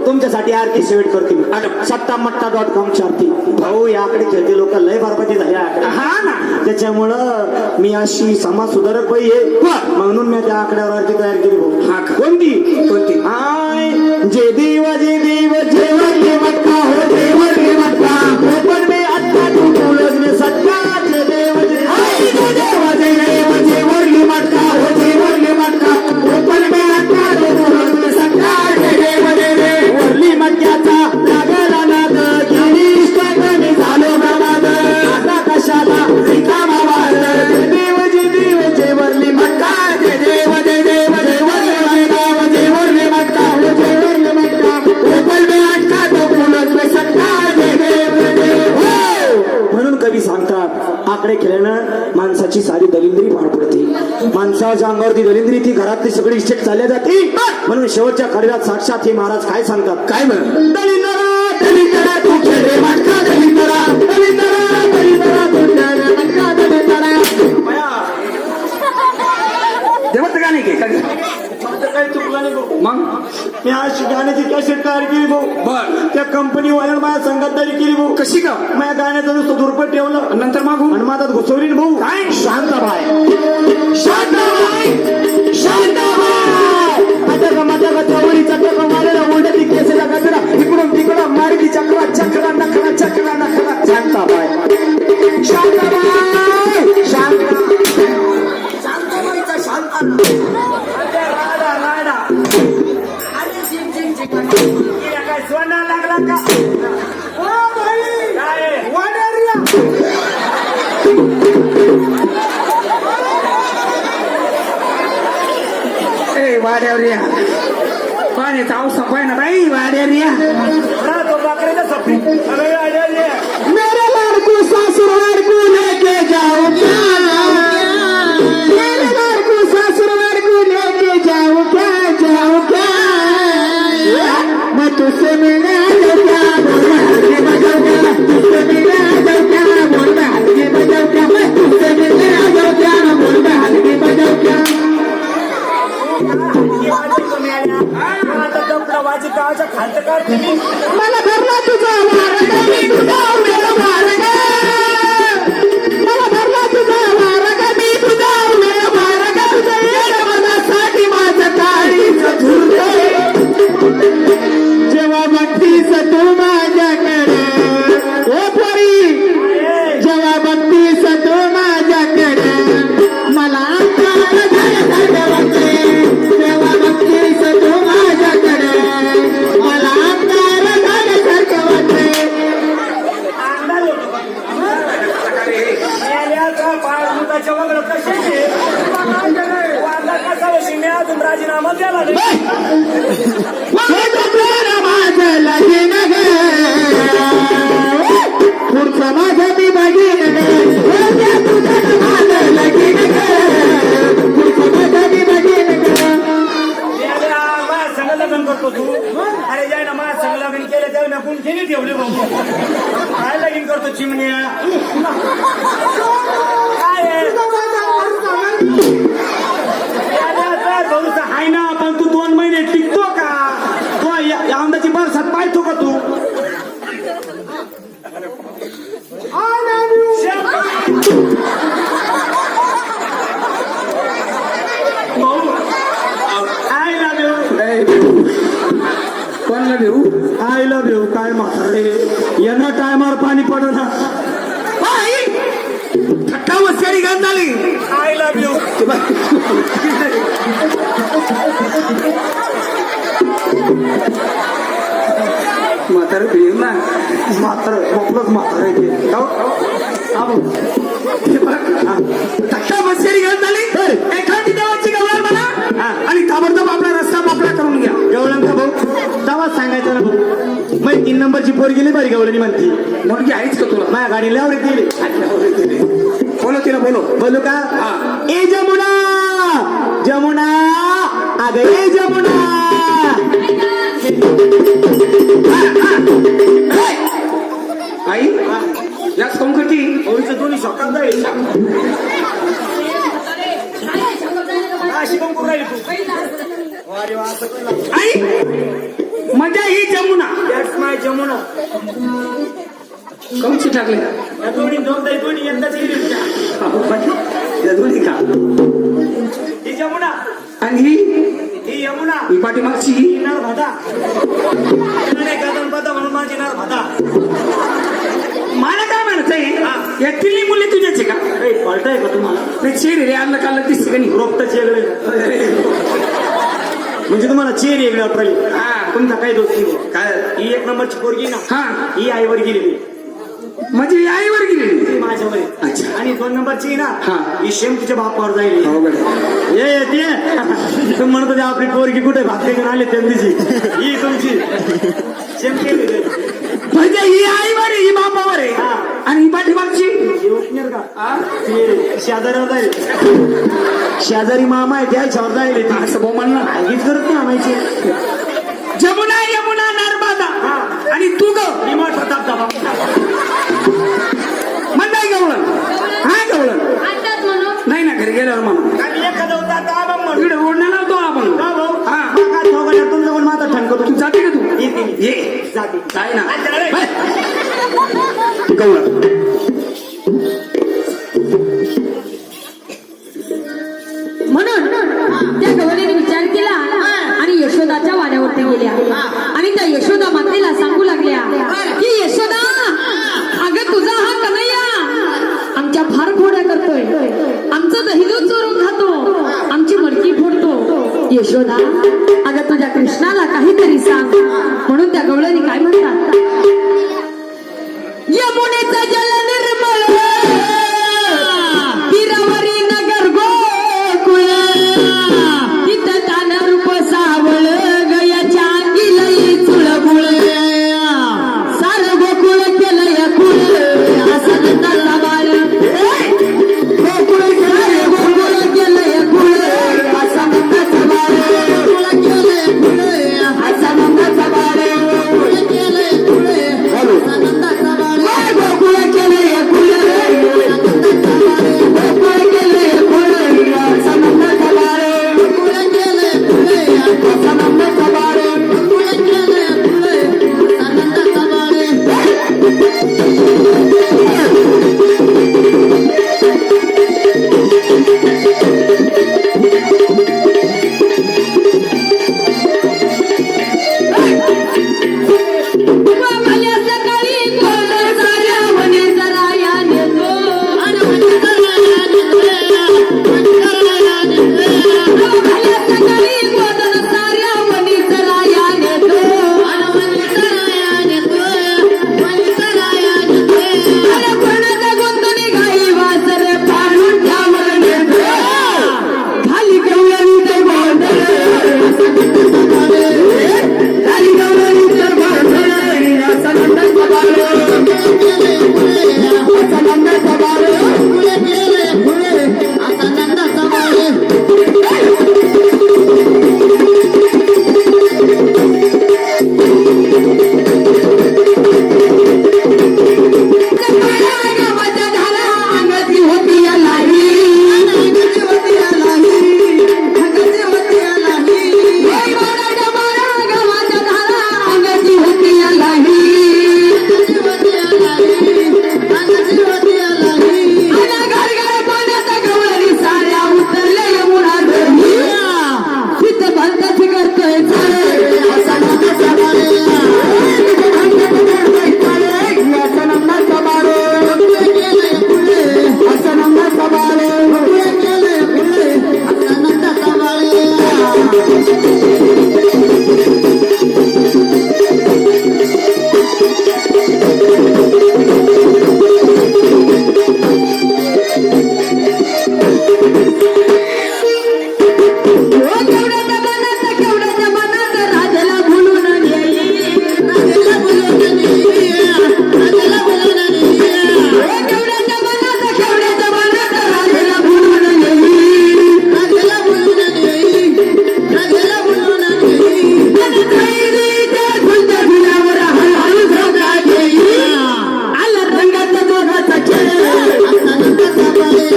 तुमच्यासाठी आरती सेवेट करते मी सत्तामट्टा.com आरती भाऊ याकडे खेळते लोक लय बरबादी झाल्या हा ना त्याच्यामुळं मी अशी समाज सुधारक बाई आहे म्हणून मी त्या आकड्यावर आरती तयार केली भाऊ हा का? कोणती आय जे देव जेवा देवता हो देव देवता हो पण मी आता तू बोलत मी सत्ता जे देव जेवरली मटका हो जेवरली मटका हो पण मी आता तू बोलत मी सत्ता जे देव वरली मटक्याचा लागला नाद गिरीश कमी झालो नाद आता कशाला रिकामा वाद देव जेवरली मटका जे देव जेवरली मटका हो जेवरली मटका हो पण मी आता तू बोलत मी सत्ता जे देव म्हणून कवी सांगतात आकडे खेळणं माणसाची सारी दलिंद्री पार पडते माणसाच्या अंगावरती दलिंद्री ती घरातली सगळी इष्टेट चालल्या जाते म्हणून शेवटच्या कडव्यात साक्षात हे महाराज काय सांगतात काय म्हण दलिंदरा तू खेळ मटका दलिंदरा तू खेळ मटका दलिंदरा देवाचं गाणे घे का माझं काही चुकलं नाही भाऊ मग मी आज गाण्याची कॅसेट तयार केली भाऊ बर त्या कंपनीवाल्यानं माझ्या संगतदारी केली भाऊ कशी का माझ्या गाण्याचं नुसतं दुर्पट ठेवलं नंतर मागू आणि माझ्यात घुसवली ना भाऊ काय शांताबाई आता चवळीचा टोका मारेला उलटी केसेला गजरा इकडून तिकडं मारली चक्रा चक्रा नखरा चक्रा नखरा शांताबाई शांताबाईचा राडा काय सोना लागला का काय वाड्यावर या पाण्याचा अवसा पाय ना बाई वाड्या रिया मेरे लड़को ससुराल को लेके जाओ क्या मेरे लड़को ससुराल को लेके जाओ क्या मैं तुझसे मिला जाऊँ क्या बोल मैं हल्के बजाऊँ क्या तुझसे मिला जाऊँ क्या बोल मैं हल्के बजाऊँ क्या मैं तुझसे मिला जाऊँ क्या बोल मैं हल्के बजाऊँ क्या मला भरला तुझा मार्ग मी तुझा उमेद मार्ग मला भरला तुझा मार्ग मी तुझा उमेद मार्ग तुझ्या येड मनासाठी माझं काळीच झुरते जेव्हा बघतीस तू माझ्याकडे ओ पोरी जेव्हा बघतीस तू माझ्याकडे मला धडधड वाटते जेव्हा बघतीस तू माझ्याकडे मला धडधड वाटते राजीनामा द्याला माझं लगीन ग पुढचं माझं मी बघीन माझं लगीन ग पुढचं माझं मी बघीन माझ्या संग लग्न करतो तू अरे जाय ना माझ्या संग लग्न केलं तेव्हा मी कोण केली ठेवली बाबू काय लगीन करतो चिमणी काय भाऊचा आहे ना पण तू 2 महिने टिकतो का तो आमदाची बरसात पाहतो का तू आय लव्ह यू कोणाला देऊ आय लव्ह यू काय म्हातारे यांना टायमावर पाणी पडू ना थट्टा मस्करी घात झाली आय लव्ह यू म्हातारं फिरेल ना मोकळच म्हातारे थट्टा मस्करी घात झाली एखादी देवाची गवळण म्हणा आणि ताबडतोब आपला रस्ता मोकळा करून घ्या गवळण का भाऊ तेव्हाच सांगायचं ना भाऊ मग 3 नंबरची पोरगी नाही बरी गवळणी म्हणती मुलगी आहेच का तुला माझ्या गाडीला आवडत गेली बोलो तिला बोलो बोलू का ए जमुना जमुना अगं ए जमुना आई याच कोण करती ओळीचं दोन्ही शॉकात जाईल अशी पण करून राहिली तू अरे वा असं करू आई मजा ही जमुना दॅट्स माय जमुना कमची टाकले या दोन्ही दोन्ही यंदाच गेली दोन्ही का ही जमुना आणि ही यमुना ही पाठीमागची ही नर्मदा गदनपदा म्हणून माझी नर्मदा मला काय म्हणतंय या तिन्ही मुली तुझ्याचे का पळताय का तुम्हाला नाही चेहरे रे आणलं काल दिसते का नाही रोपट चेगळे म्हणजे तुम्हाला चेर वेगळे वाटली तुमचा काही दोष नाही काय ही 1 नंबरची पोरगी ना हा ही आईवर गेलेली म्हणजे आईवर गेली ती माझ्यावर आहे. अच्छा. आणि 2 नंबरची ना हा. ही शेम तुझ्या बापावर जाईल हो बरं. ये ते म्हणत होते आपली पोरगी कुठे भाकरी घेऊन आली त्यांची ही तुमची शेम केली म्हणजे ही आईवर आहे ही बापावर आहे हा. आणि ही पाठीमागची उठणार का ते शेजाऱ्यावर जाईल शेजारी मामा आहे त्याच्यावर जाईल असं भाऊ म्हणणार आगीच करत ना आणायची जमुना यमुना नर्मदा आणि तू ग ही मोठा धबधबा म्हणताय गवळण हा गवळण आणतात म्हणून नाही ना घरी गेल्यावर म्हणून आणि एखादा होता आता आबा म्हणून इकडे ओढण्याला होतो आपण का भाऊ हा. मग काय ठोकल्या तुमचं कोण माझा ठणकतो तू जाते का तू येते ये जाते काय ना अच्छा, रे. गवळण म्हणून त्या गवळीने विचार केला आणि यशोदाच्या वाड्यावरती गेल्या आणि त्या यशोदा मातेला सांगू लागल्या की यशोदा अगं तुझा हा कन्हैया आमच्या फार खोड्या करतोय आमचं दही दूध चोरून खातो आमची मडकी फोडतो यशोदा अगं तुझ्या कृष्णाला काहीतरी सांग म्हणून त्या गवळणी काय म्हणतात यमुनेचा जल निर्मळ तीरावरी नगर गोकुळ तिथं तान रूप सावळ गया केवढ्याच्या मनात राजाला भुलून येई राजाला बोलवून नेई, राजाला बोलवून नेई. केवढ्याच्या मनात राजाला भुलून येई राजाला बोलवून नेई, राजाला बोलवून नेई. आणि कैरीच्या झुलत्या झुल्यावर हळूहळू झोका घेई आला रंगाचा दोघाचा खेळ असा नंदाचा बाळे,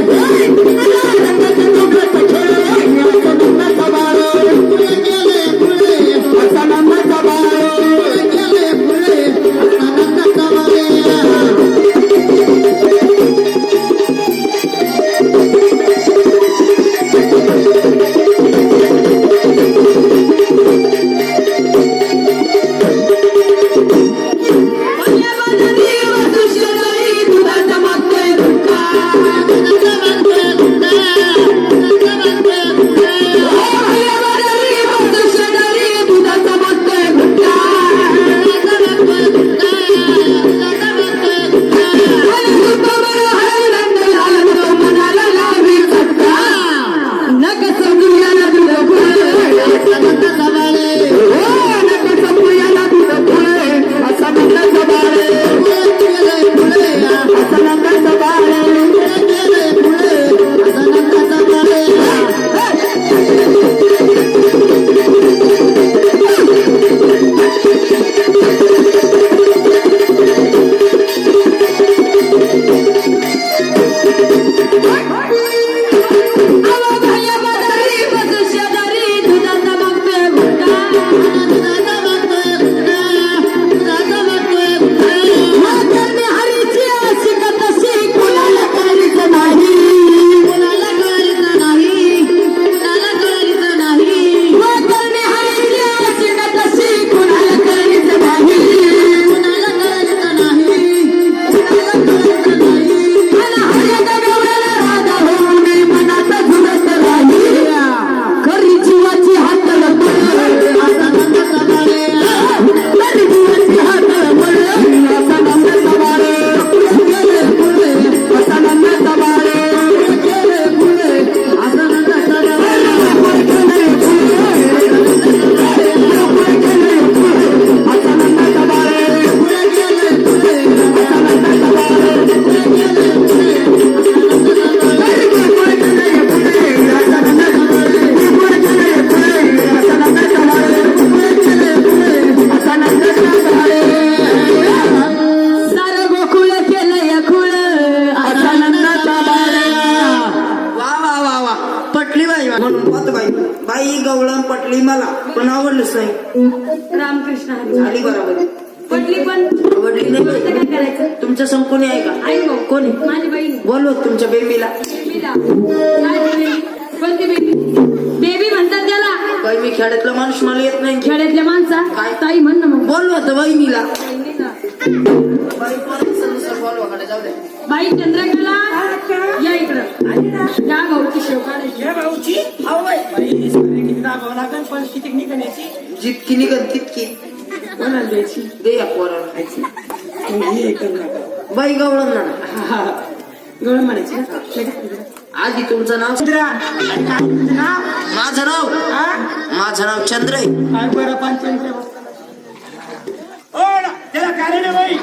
आला रंगाचा दोघाचा खेळ असा नंदाचा बाळ पुढे गेले पुढे, असा नंदाचा बाळ पुढे गेले पुढे, असा नंदाचा बाळे. दुधाचा मागतोय धुका नंदाचा बाळे, नंदाचा बाळे. शेजारी दुधाचा मागतोय धुका मनाला लावी चटका नक समजूयाला दूध फुले असा नंदाचा बाळे नक समजूयाला दूध फुले असा नंदाचा बाळे असा नंदाचा बाळे शेजारी दुधाचा मागतोय भुका म्हातारने हरीची अशी का तशी कुणाला कळलीच नाही म्हातारने हरीची अशी का तशी कुणाला कळलीच नाही मला हऱ्याच्या गवळ्याला राजा होऊ नये मनाचा झुलत राही खरी जीवाची हातळ असा नंदाचा बाळे खरी जीवाची हातळ असा नंदाचा बाळे असा नंदाचा बाळे असा नंदाचा असा नंदाचा बाळे सारं गोकुळ केलंय खुळ असा नंदाचा बाळे वा वा वा वा पटली बाई म्हणून पाहतो बाई बाई गवळण पटली मला पण आवडलीच नाही. रामकृष्ण हरी झाली बरोबर पटली पण आवडली नाही आता बाई. काय करायचं तुमच्या संकोणी आहे का आई भाऊ कोणी माझी बहीण बोलव तुमच्या बेबीला. बेबीला काय ती बेबी कोणती बेबी बेबी म्हणतात त्याला बाई मी खेड्यातला माणूस मला येत नाही. खेड्यातल्या माणसा काय? ताई म्हण ना मग बोलव तर बहिणीला. बहिणीला. बाई कोणाचं बोलवा कडे जाऊ दे. बाई चंद्रकला या इकडं या भाऊची शेव काढायची या भाऊची अहो बाई बाई, सारे किती दाबावं लागेल पण किती निघण्याची जितकी निघत तितकी कोणाला द्यायची दे या पोराला. हे करू नका बाई गवळण ना हा गवळ म्हणायची ना. आधी तुमचं नाव चंद्रा आणि काय तुझं नाव? माझं नाव हा? माझं नाव चंद्र आहे. काय बरं पंचायत ओ त्याला काय रे बाई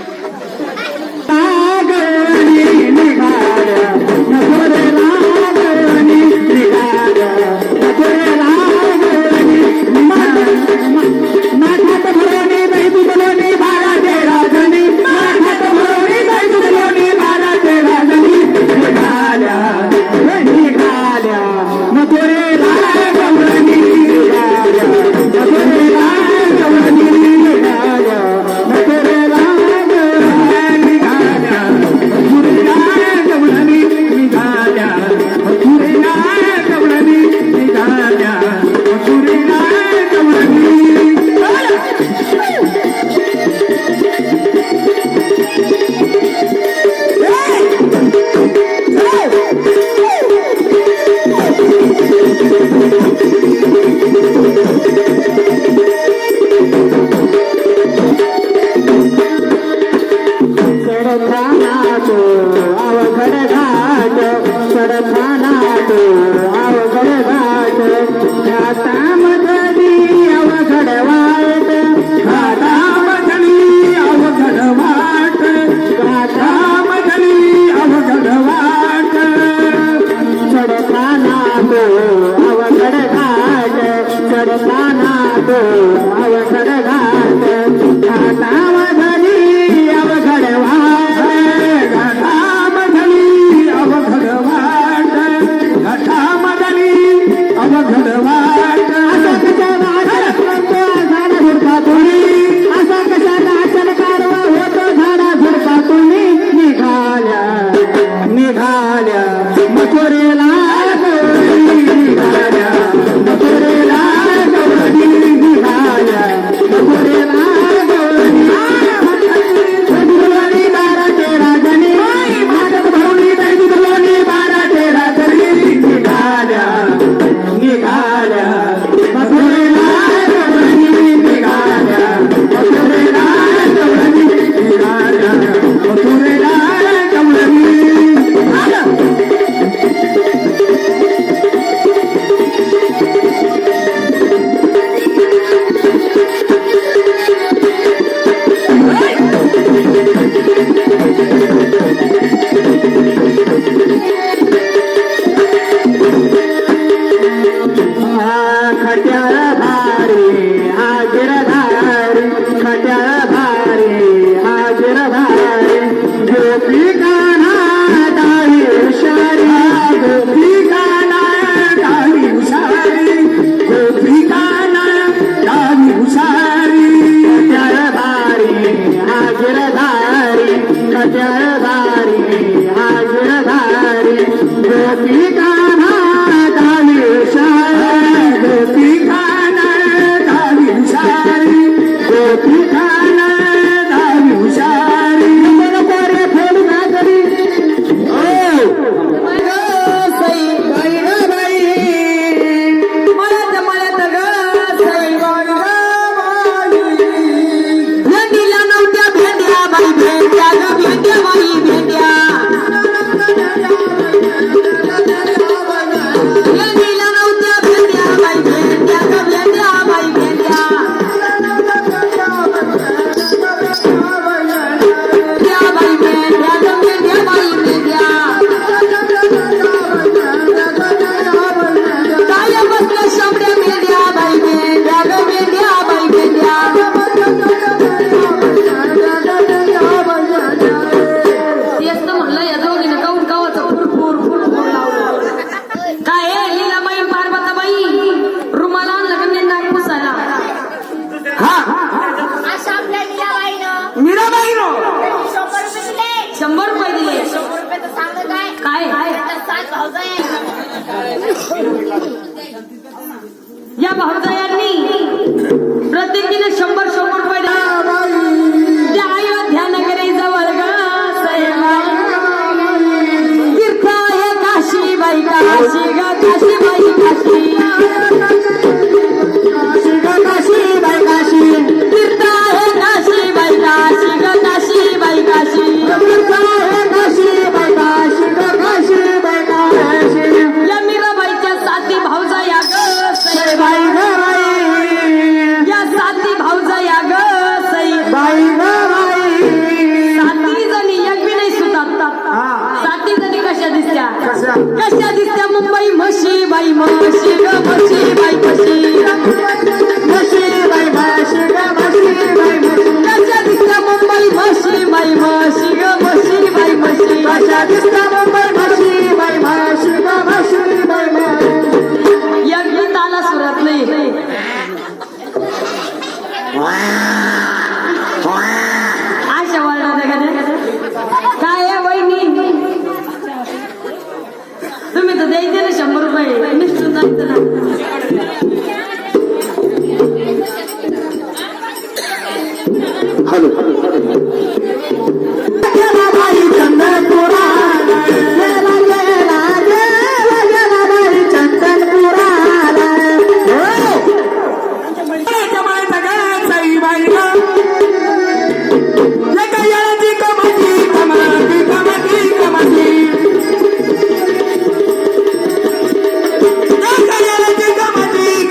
घाटामधली अवघड वाट घाटामधली अवघड वाट घाटामधली अवघड वाट चढताना तो अवघड घाट चढताना तो अवघड घाट घाटामधली अवघड वाट घाटामधली अवघड वाट घाटामधली अवघड वाट असा कसा वाटत म्हणतो झाडा झुडपातून असा कसा नाचन कारवा होतो झाडा झुडपातून निघाल्या निघाल्या मथुरेला गौरी निघाल्या मथुरेला गौरी निघाल्या मथुरेला गौरी दुर्वाणी बारा तेरा जणी भागत भाऊनी दुर्वाणी बारा तेरा जणी निघाल्या निघाल्या मथुरेला गौरी निघाल्या मथुरेला गौरी निघाल्या मथुरेला गौरी खट्याळ भारी हाजीर धारी खट्याळ भारी हाजीर धारी गोपी गाणा डाळी हुशारी गोपी गाना डाळी हुशारी गोपी गाना डाळी हुशारी खट्याळ भारी हाजीर धारी खट्याळ भारी हाजीर धारी गोपी गाणा डाळी हुशारी गोपी गाना डाळी हुशारी गोपी गाना डाळी हुशारी बरोबर फोड ना करी मळ्यात मळ्यात ग सई भेंडीला नव्हत्या भेंड्या बाई भेंड्या ग भेंड्या बाई भेंड्या भेंडीला नव्हत्या भेंड्या बाई भेंड्या ग भेंड्या बाई भेंड्या भेंड्या बाई भेंड्या ग भेंड्या बाई भेंड्या काय बसल्या शामड्या मेंढ्या बाई मेंढ्या ग मेंढ्या बाई मेंढ्या तेच तर म्हणलं या दोघीनं काऊन गावाचं फुरफुर फुरफुर लावलं काय आहे लीलाबाई पार्वताबाई रुमाला आणलं का नाही नाक पुसायला असं आपल्या मीराबाईनं मीराबाई नो 100 रुपये दिले 100 रुपये दिले 100 रुपये तर सांगत काय काय आता 7 भावजा आहे या भाऊजायांनी प्रत्येकीने 100 रुपये दिले. त्या अयोध्या नगरी जवळ ग तीर्थ आहे काशी बाई काशी ग काशी बाई काशी काशी बाई काशी तीर्थ आहे काशी बाई काशी ग काशी बाई काशी काशी बाई काशी काशी बाई काशी या मीराबाईच्या साथी भाऊजा या ग बाई ग बाई या साथी भाऊजा या ग बाई ग बाई 7 जणी एक बी नाही सुटतात 7 जणी कशा दिसत्या कशा दिसत्या मुंबई म्हशी बाई म्हशी ग म्हशी बाई म्हशी म्हशी बाई म्हशी ग म्हशी बाई म्हशी कशा दिसत्या मुंबई म्हशी बाई म्हशी ग म्हशी बाई म्हशी कशा दिसता मुंबई म्हशी बाई म्हशी ग म्हशी बाई म्हशी या गीताला सुरत नाही अशा वर्णात काय आहे वहिनी तुम्ही तर द्यायचे ना 100 रुपये निष्ठून जायचं ना हॅलो गेला बाई चंदनपुराला गेला गेला गेला गेला बाई चंदनपुराला सई बाई याची कमाटी कमाटी कमाटी कमाटी याची कमाटी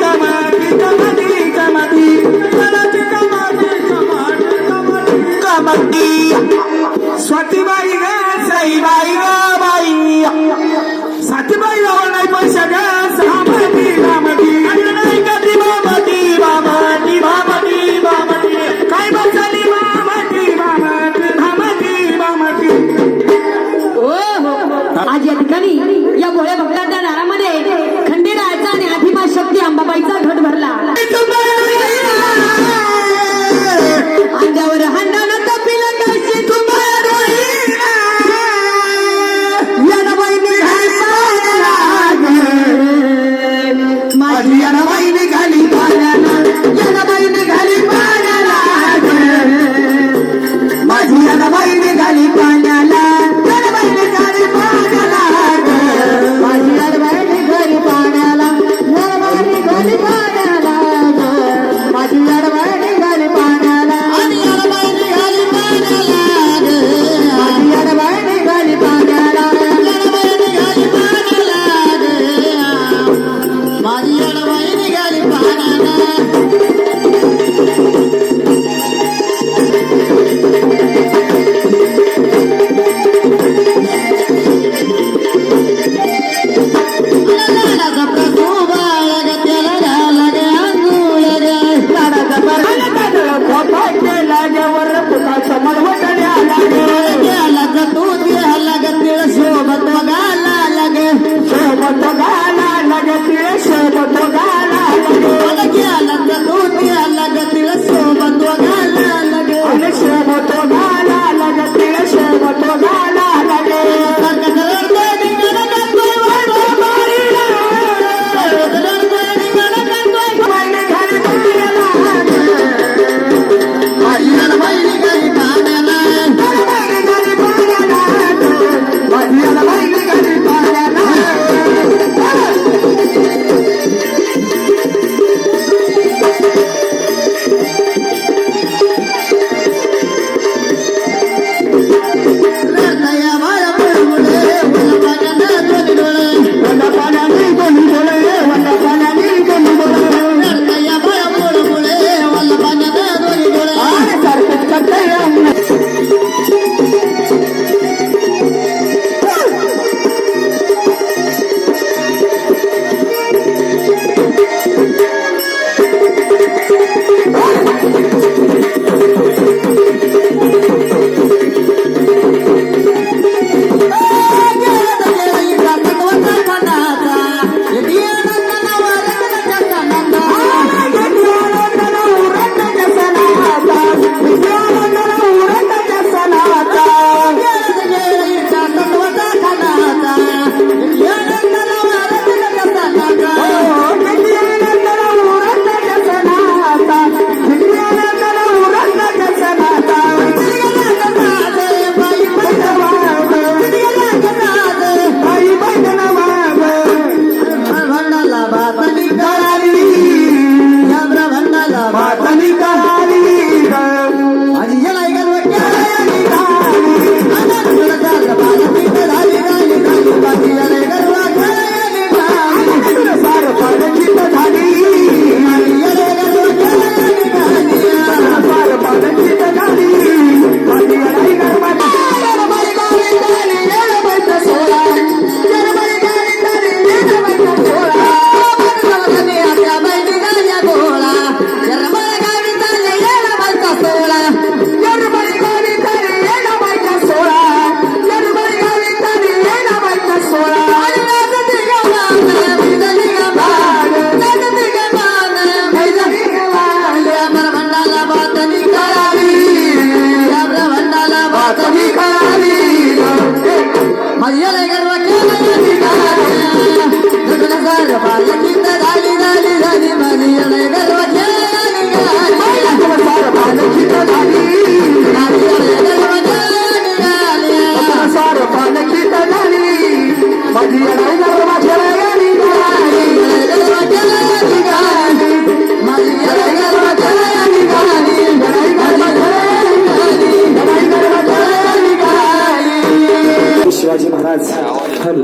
येणाबाई निघाली पाण्याला येणाबाई निघाली पाण्याला माझी येणाबाई निघाली पाण्याला येणाबाई निघाली पाण्याला माझी येणाबाई निघाली पाण्याला येणाबाई निघाली पाण्याला माझी येणाबाई निघाली पाण्याला आणि येणाबाई निघाली पाण्याला माझी येणाबाई निघाली पाण्याला येणाबाई निघाली पाण्याला माझी येणाबाई निघाली पाण्याला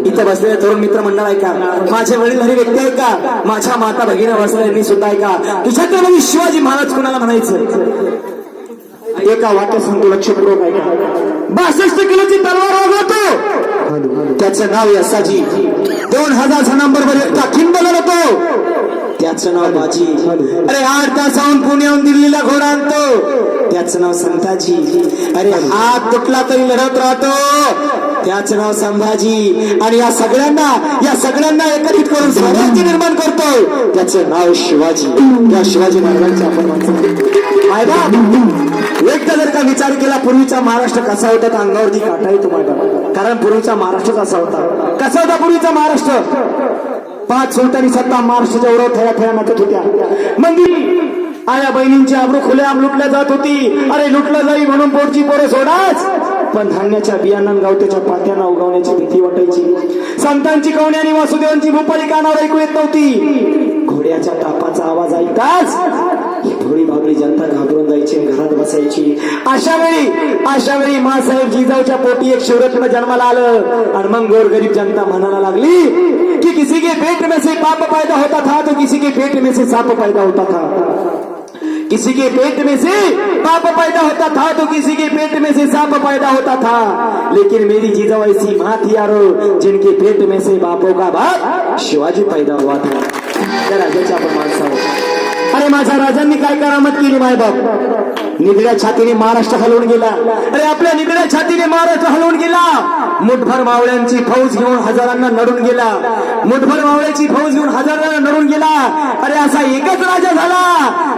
इथे बसलेले तरुण मित्र मंडळ आहे का, माझे वडीलधारी व्यक्ती आहे का, माझ्या माता भगिनी बसलेली सुद्धा आहे का, तुझ्याकडे शिवाजी महाराज कुणाला म्हणायचं? एका वाक्य सांगतो, लक्षपूर्वक आहे का. 62 किलोची तलवार वागवतो, त्याचं नाव यसाजी. 2000 जणांबरोबर एकटा किंबल होतो, त्याचं नाव बाजी. अरे 8 तासाहून पुण्याहून दिल्लीला घोडा आणतो, त्याचं नाव संताजी. अरे हात तुटला तरी लढत राहतो, त्याचं नाव संभाजी. आणि या सगळ्यांना एकत्रित करून स्वराज्य निर्माण करतो, त्याचं नाव शिवाजी. या शिवाजी महाराजांचे आपण एकदा जर का विचार केला पूर्वीचा महाराष्ट्र कसा होता तर अंगावरती काटा येतो माझ्या. कारण पूर्वीचा महाराष्ट्र कसा होता पूर्वीचा महाराष्ट्र. 5 सुलतानी सत्ता महाराष्ट्राच्या उरावर थया थया नाचत होत्या. मंदिर आया बहिणींची आबरू खुलेआम लुटल्या जात होती. अरे लुटलं जाई म्हणून पोटची पोरं सोडाच, पण धान्याच्या बियाणां गावत्याच्या पात्यांना उगवण्याची भीती वाटायची. संतांची कवणी आणि वासुदेवांची भूपाली कानावर ऐकू येत नव्हती. घोड्याच्या टापाचा आवाज ऐकताच ही भोळी भाबडी जनता घाबरून जायची, घरात बसायची. अशा वेळी मासाहेब जिजाऊच्या पोटी एक शिवरत्न जन्माला आलं. आणि मग गोरगरीब जनता म्हणायला लागली की किसी के पेट में से पाप पैदा होता था तो किसी के पेट में से सांप पैदा होता था. किसी के पेट में से पाप पैदा होता था तो किसी के पेट में से सांप पैदा होता था. लेकिन मेरी जीजाऊ ऐसी माँ थी यारो जिनके पेट में से बापों का बाप शिवाजी पैदा हुआ था. त्या राजाच्या आपण माणसावर. अरे माझ्या राजांनी काय करामत केली माय बाप. निगड्या छातीने महाराष्ट्र हलवून गेला. अरे आपल्या निगड्या छातीने महाराष्ट्र हलवून गेला. मुठभर मावळ्यांची फौज घेऊन हजारांना नडून गेला. मुठभर मावळ्याची फौज घेऊन हजारांना नडून गेला. अरे असा एकच राजा झाला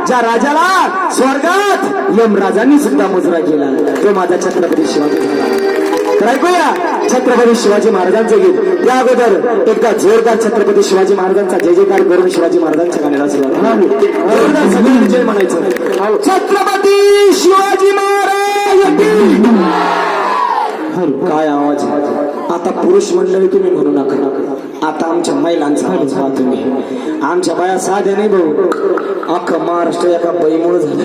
ज्या राजाला स्वर्गात यमराजांनी सुद्धा मुजरा केला. तो माझा छत्रपती शिवाजी झाला. तर ऐकूया छत्रपती शिवाजी महाराजांचे गीत. त्या अगोदर एकदा जोरदार छत्रपती शिवाजी महाराजांचा जय जयकार करून शिवाजी महाराजांच्या गाण्याला सुरुवात. जोरदार सगळ्यांनी जय म्हणायचं. छत्रपती शिवाजी महाराज की. काय आवाज. आता पुरुष मंडळी तुम्ही म्हणू नका, आता आमच्या महिलांचा आवाज पहा तुम्ही. आमच्या बाया साध्या नाही भाऊ. अख्खं महाराष्ट्र एका बैमुळं झालं.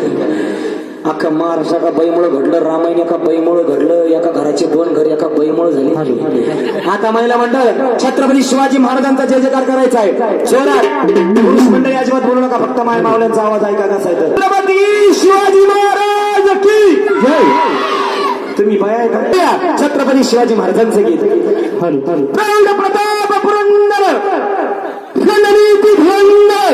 अख्खा महाराष्ट्र एका बैमुळं घडलं. रामायण एका बैमुळं घडलं. एका घराचे 2 घर एका बैमुळं झाली. आता महिला मंडळ छत्रपती शिवाजी महाराजांचा जय जयकार करायचा आहे. जोरात. पुरुष मंडळी अजिबात बोलू नका, फक्त माय मावल्यांचा आवाज ऐका कसा आहे. छत्रपती शिवाजी महाराज की जय. तुम्ही बाया ऐका छत्रपती शिवाजी महाराजांचं गीत. प्रौढ प्रताप पुरंदर गणनीती धुरंदर